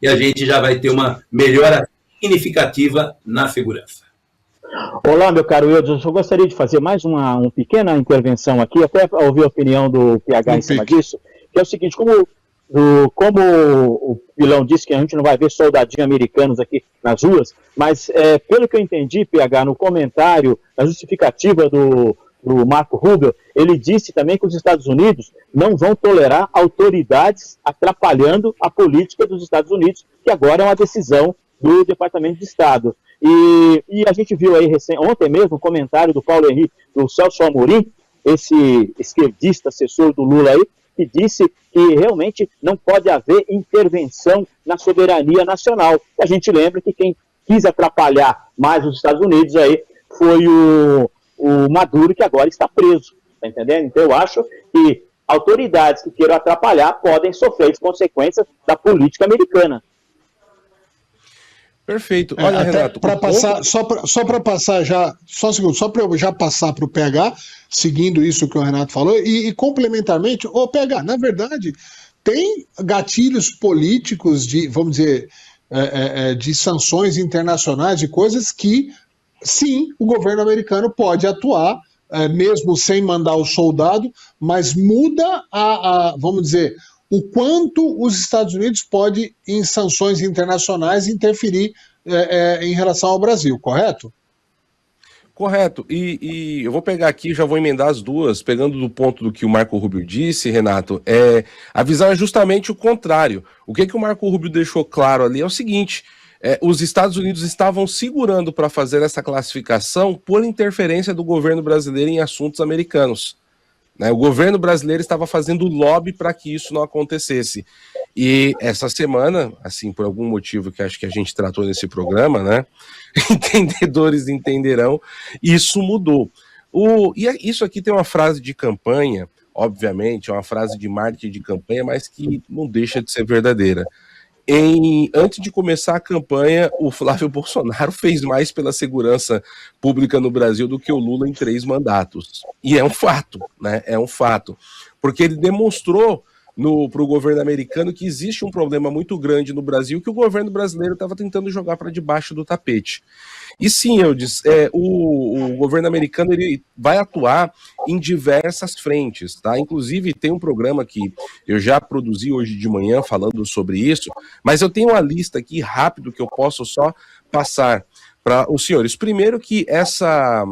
E a gente já vai ter uma melhora significativa na segurança. Olá, meu caro Eudes, eu gostaria de fazer mais uma pequena intervenção aqui, até ouvir a opinião do PH em cima disso, que é o seguinte, como o Pilão disse que a gente não vai ver soldadinhos americanos aqui nas ruas, mas pelo que eu entendi, PH, no comentário, na justificativa do Marco Rubio, ele disse também que os Estados Unidos não vão tolerar autoridades atrapalhando a política dos Estados Unidos, que agora é uma decisão do Departamento de Estado. E a gente viu aí ontem mesmo o comentário do Paulo Henrique, do Celso Amorim, esse esquerdista assessor do Lula aí, que disse que realmente não pode haver intervenção na soberania nacional. A gente lembra que quem quis atrapalhar mais os Estados Unidos aí foi o Maduro, que agora está preso, tá entendendo? Então eu acho que autoridades que queiram atrapalhar podem sofrer as consequências da política americana. Perfeito. Olha, Renato, só para passar já, só um segundo, só para eu já passar para o PH, seguindo isso que o Renato falou, e complementarmente, PH, na verdade, tem gatilhos políticos de, vamos dizer, de sanções internacionais, de coisas que, sim, o governo americano pode atuar, mesmo sem mandar o soldado, mas muda vamos dizer, o quanto os Estados Unidos pode, em sanções internacionais, interferir em relação ao Brasil, correto? Correto, e eu vou pegar aqui, já vou emendar as duas, pegando do ponto do que o Marco Rubio disse, Renato, a visão é justamente o contrário. O que o Marco Rubio deixou claro ali é o seguinte, os Estados Unidos estavam segurando para fazer essa classificação por interferência do governo brasileiro em assuntos americanos. O governo brasileiro estava fazendo lobby para que isso não acontecesse. E essa semana, assim, por algum motivo que acho que a gente tratou nesse programa, né? Entendedores entenderão, isso mudou. Isso aqui tem uma frase de campanha, obviamente, é uma frase de marketing de campanha, mas que não deixa de ser verdadeira. Antes de começar a campanha, o Flávio Bolsonaro fez mais pela segurança pública no Brasil do que o Lula em 3 mandatos. E é um fato, né? É um fato. Porque ele demonstrou para o governo americano que existe um problema muito grande no Brasil que o governo brasileiro estava tentando jogar para debaixo do tapete. E sim, eu disse, o governo americano ele vai atuar em diversas frentes, tá? Inclusive tem um programa que eu já produzi hoje de manhã falando sobre isso, mas eu tenho uma lista aqui rápido que eu posso só passar para os senhores. Primeiro que essa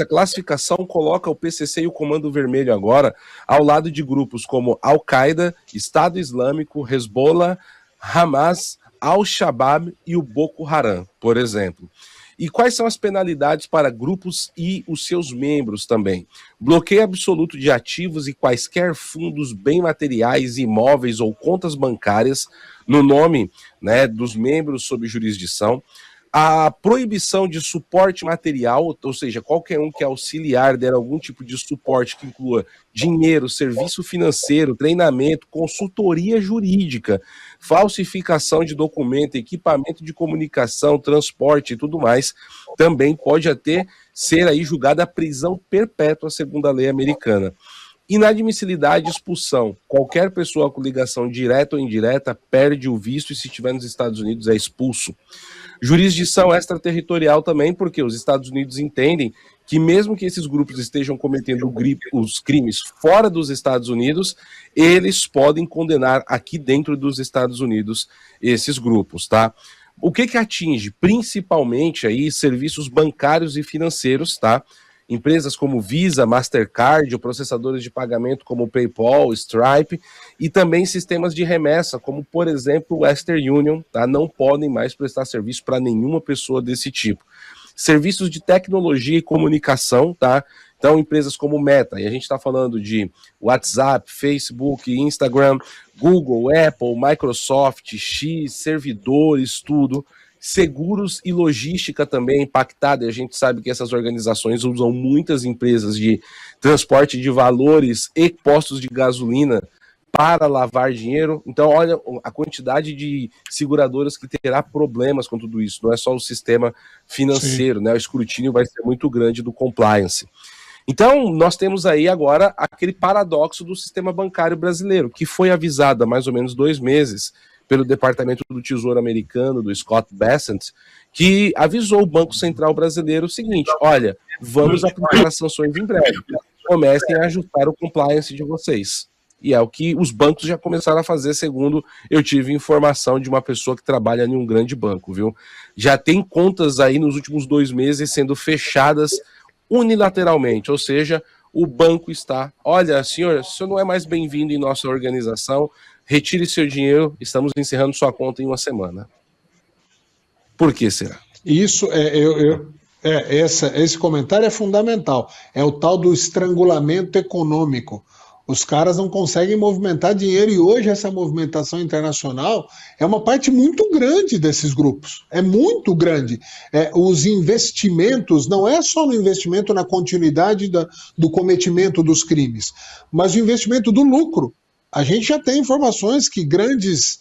classificação coloca o PCC e o Comando Vermelho agora ao lado de grupos como Al-Qaeda, Estado Islâmico, Hezbollah, Hamas, Al-Shabaab e o Boko Haram, por exemplo. E quais são as penalidades para grupos e os seus membros também? Bloqueio absoluto de ativos e quaisquer fundos, bem materiais, imóveis ou contas bancárias no nome, né, dos membros sob jurisdição. A proibição de suporte material, ou seja, qualquer um que auxiliar der algum tipo de suporte que inclua dinheiro, serviço financeiro, treinamento, consultoria jurídica, falsificação de documento, equipamento de comunicação, transporte e tudo mais, também pode até ser aí julgada a prisão perpétua segundo a lei americana. Inadmissibilidade e expulsão. Qualquer pessoa com ligação direta ou indireta perde o visto e se estiver nos Estados Unidos é expulso. Jurisdição extraterritorial também, porque os Estados Unidos entendem que mesmo que esses grupos estejam cometendo os crimes fora dos Estados Unidos, eles podem condenar aqui dentro dos Estados Unidos esses grupos, tá? O que atinge? Principalmente aí serviços bancários e financeiros, tá? Empresas como Visa, Mastercard, ou processadores de pagamento como PayPal, Stripe, e também sistemas de remessa, como, por exemplo, o Western Union, tá? Não podem mais prestar serviço para nenhuma pessoa desse tipo. Serviços de tecnologia e comunicação, tá? Então, empresas como Meta, e a gente está falando de WhatsApp, Facebook, Instagram, Google, Apple, Microsoft, X, servidores, tudo. Seguros e logística também impactada, e a gente sabe que essas organizações usam muitas empresas de transporte de valores e postos de gasolina para lavar dinheiro. Então, olha a quantidade de seguradoras que terá problemas com tudo isso. Não é só o sistema financeiro, né? O escrutínio vai ser muito grande do compliance. Então, nós temos aí agora aquele paradoxo do sistema bancário brasileiro, que foi avisado há mais ou menos 2 meses pelo Departamento do Tesouro americano, do Scott Bessent, que avisou o Banco Central brasileiro o seguinte: olha, vamos aplicar as sanções em breve, comecem a ajustar o compliance de vocês. E é o que os bancos já começaram a fazer, segundo eu tive informação de uma pessoa que trabalha em um grande banco, viu? Já tem contas aí nos últimos 2 meses sendo fechadas unilateralmente, ou seja, o banco está, olha, senhor, o senhor não é mais bem-vindo em nossa organização, retire seu dinheiro, estamos encerrando sua conta em 1 semana. Por que será? Isso, esse comentário é fundamental. É o tal do estrangulamento econômico. Os caras não conseguem movimentar dinheiro e hoje essa movimentação internacional é uma parte muito grande desses grupos. É muito grande. Os investimentos, não é só no investimento na continuidade do cometimento dos crimes, mas o investimento do lucro. A gente já tem informações que grandes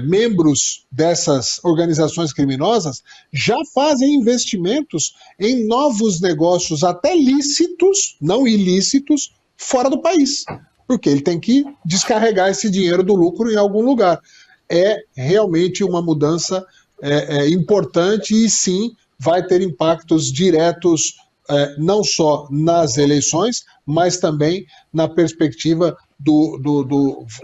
membros dessas organizações criminosas já fazem investimentos em novos negócios, até lícitos, não ilícitos, fora do país, porque ele tem que descarregar esse dinheiro do lucro em algum lugar. É realmente uma mudança importante e sim vai ter impactos diretos não só nas eleições, mas também na perspectiva do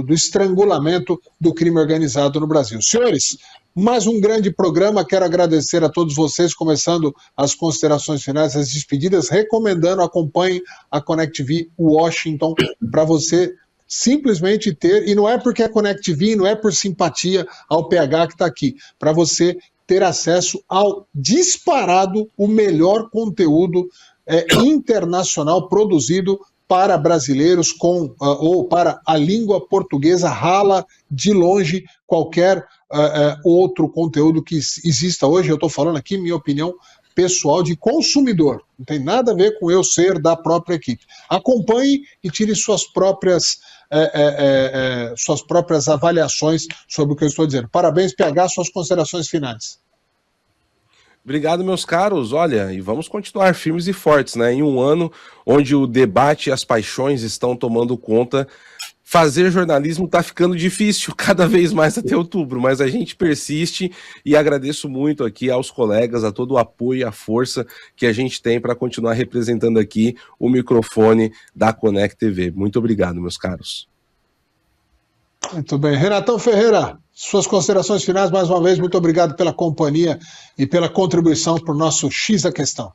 estrangulamento do crime organizado no Brasil. Senhores, mais um grande programa, quero agradecer a todos vocês, começando as considerações finais, as despedidas, recomendando, acompanhem a Connect TV Washington, para você simplesmente ter, e não é porque é Connect TV, não é por simpatia ao PH que está aqui, para você ter acesso ao disparado, o melhor conteúdo internacional produzido para brasileiros ou para a língua portuguesa, rala de longe qualquer outro conteúdo que exista hoje. Eu estou falando aqui, minha opinião pessoal de consumidor, não tem nada a ver com eu ser da própria equipe. Acompanhe e tire suas próprias avaliações sobre o que eu estou dizendo. Parabéns, PH, suas considerações finais. Obrigado, meus caros. Olha, e vamos continuar firmes e fortes, né? Em um ano onde o debate e as paixões estão tomando conta, fazer jornalismo está ficando difícil cada vez mais até outubro, mas a gente persiste e agradeço muito aqui aos colegas, a todo o apoio e a força que a gente tem para continuar representando aqui o microfone da Connect TV. Muito obrigado, meus caros. Muito bem. Renatão Ferreira, suas considerações finais, mais uma vez, muito obrigado pela companhia e pela contribuição para o nosso X da Questão.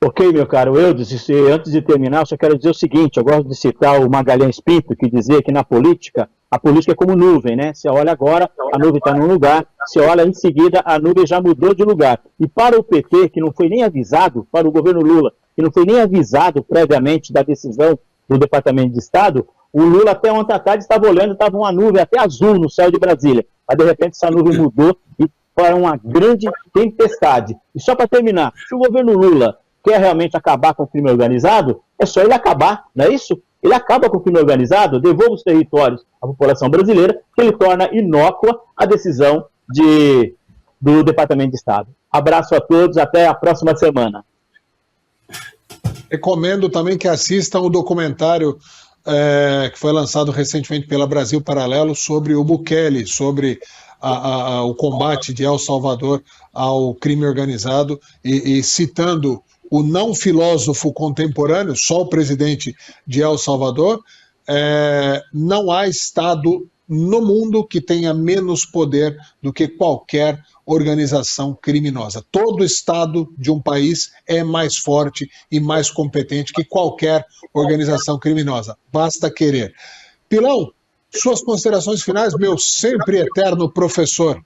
Ok, meu caro Eudes, antes de terminar, eu só quero dizer o seguinte, eu gosto de citar o Magalhães Pinto, que dizia que na política, a política é como nuvem, né? Você olha agora, a nuvem está num lugar, você olha em seguida, a nuvem já mudou de lugar. E para o PT, que não foi nem avisado, para o governo Lula, que não foi nem avisado previamente da decisão do Departamento de Estado, o Lula até ontem à tarde estava olhando, estava uma nuvem até azul no céu de Brasília. Mas de repente essa nuvem mudou e foi uma grande tempestade. E só para terminar, se o governo Lula quer realmente acabar com o crime organizado, é só ele acabar, não é isso? Ele acaba com o crime organizado, devolve os territórios à população brasileira, que ele torna inócua a decisão do Departamento de Estado. Abraço a todos, até a próxima semana. Recomendo também que assistam o documentário que foi lançado recentemente pela Brasil Paralelo sobre o Bukele, sobre o combate de El Salvador ao crime organizado e citando o não filósofo contemporâneo, só o presidente de El Salvador, não há Estado no mundo que tenha menos poder do que qualquer organização criminosa. Todo Estado de um país é mais forte e mais competente que qualquer organização criminosa. Basta querer. Pilão, suas considerações finais, meu sempre eterno professor.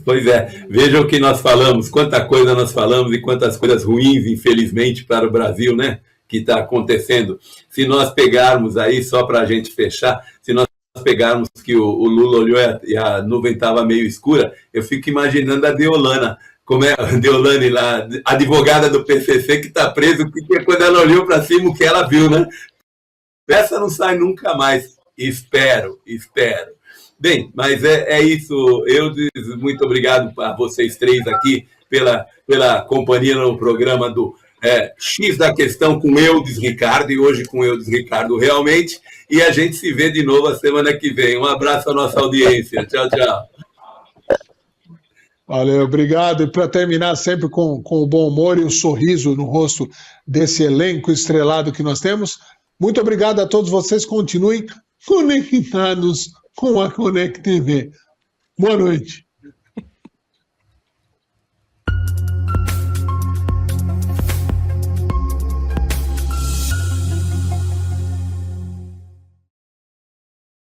Pois é, vejam o que nós falamos, quanta coisa nós falamos e quantas coisas ruins, infelizmente, para o Brasil, né, que está acontecendo. Se nós pegarmos aí, só para a gente fechar, se nós pegarmos que o Lula olhou e a nuvem estava meio escura, eu fico imaginando a Deolana, como é a Deolane lá, advogada do PCC que está presa, porque quando ela olhou para cima, o que ela viu, né? Essa não sai nunca mais, espero. Bem, mas é isso, Eudes, muito obrigado a vocês três aqui pela companhia no programa do X da Questão com Eudes Ricardo, e hoje com Eudes Ricardo realmente, e a gente se vê de novo a semana que vem. Um abraço à nossa audiência, tchau, tchau. Valeu, obrigado. E para terminar sempre com o bom humor e o sorriso no rosto desse elenco estrelado que nós temos, muito obrigado a todos vocês, continuem conectados com a Conect TV. Boa noite.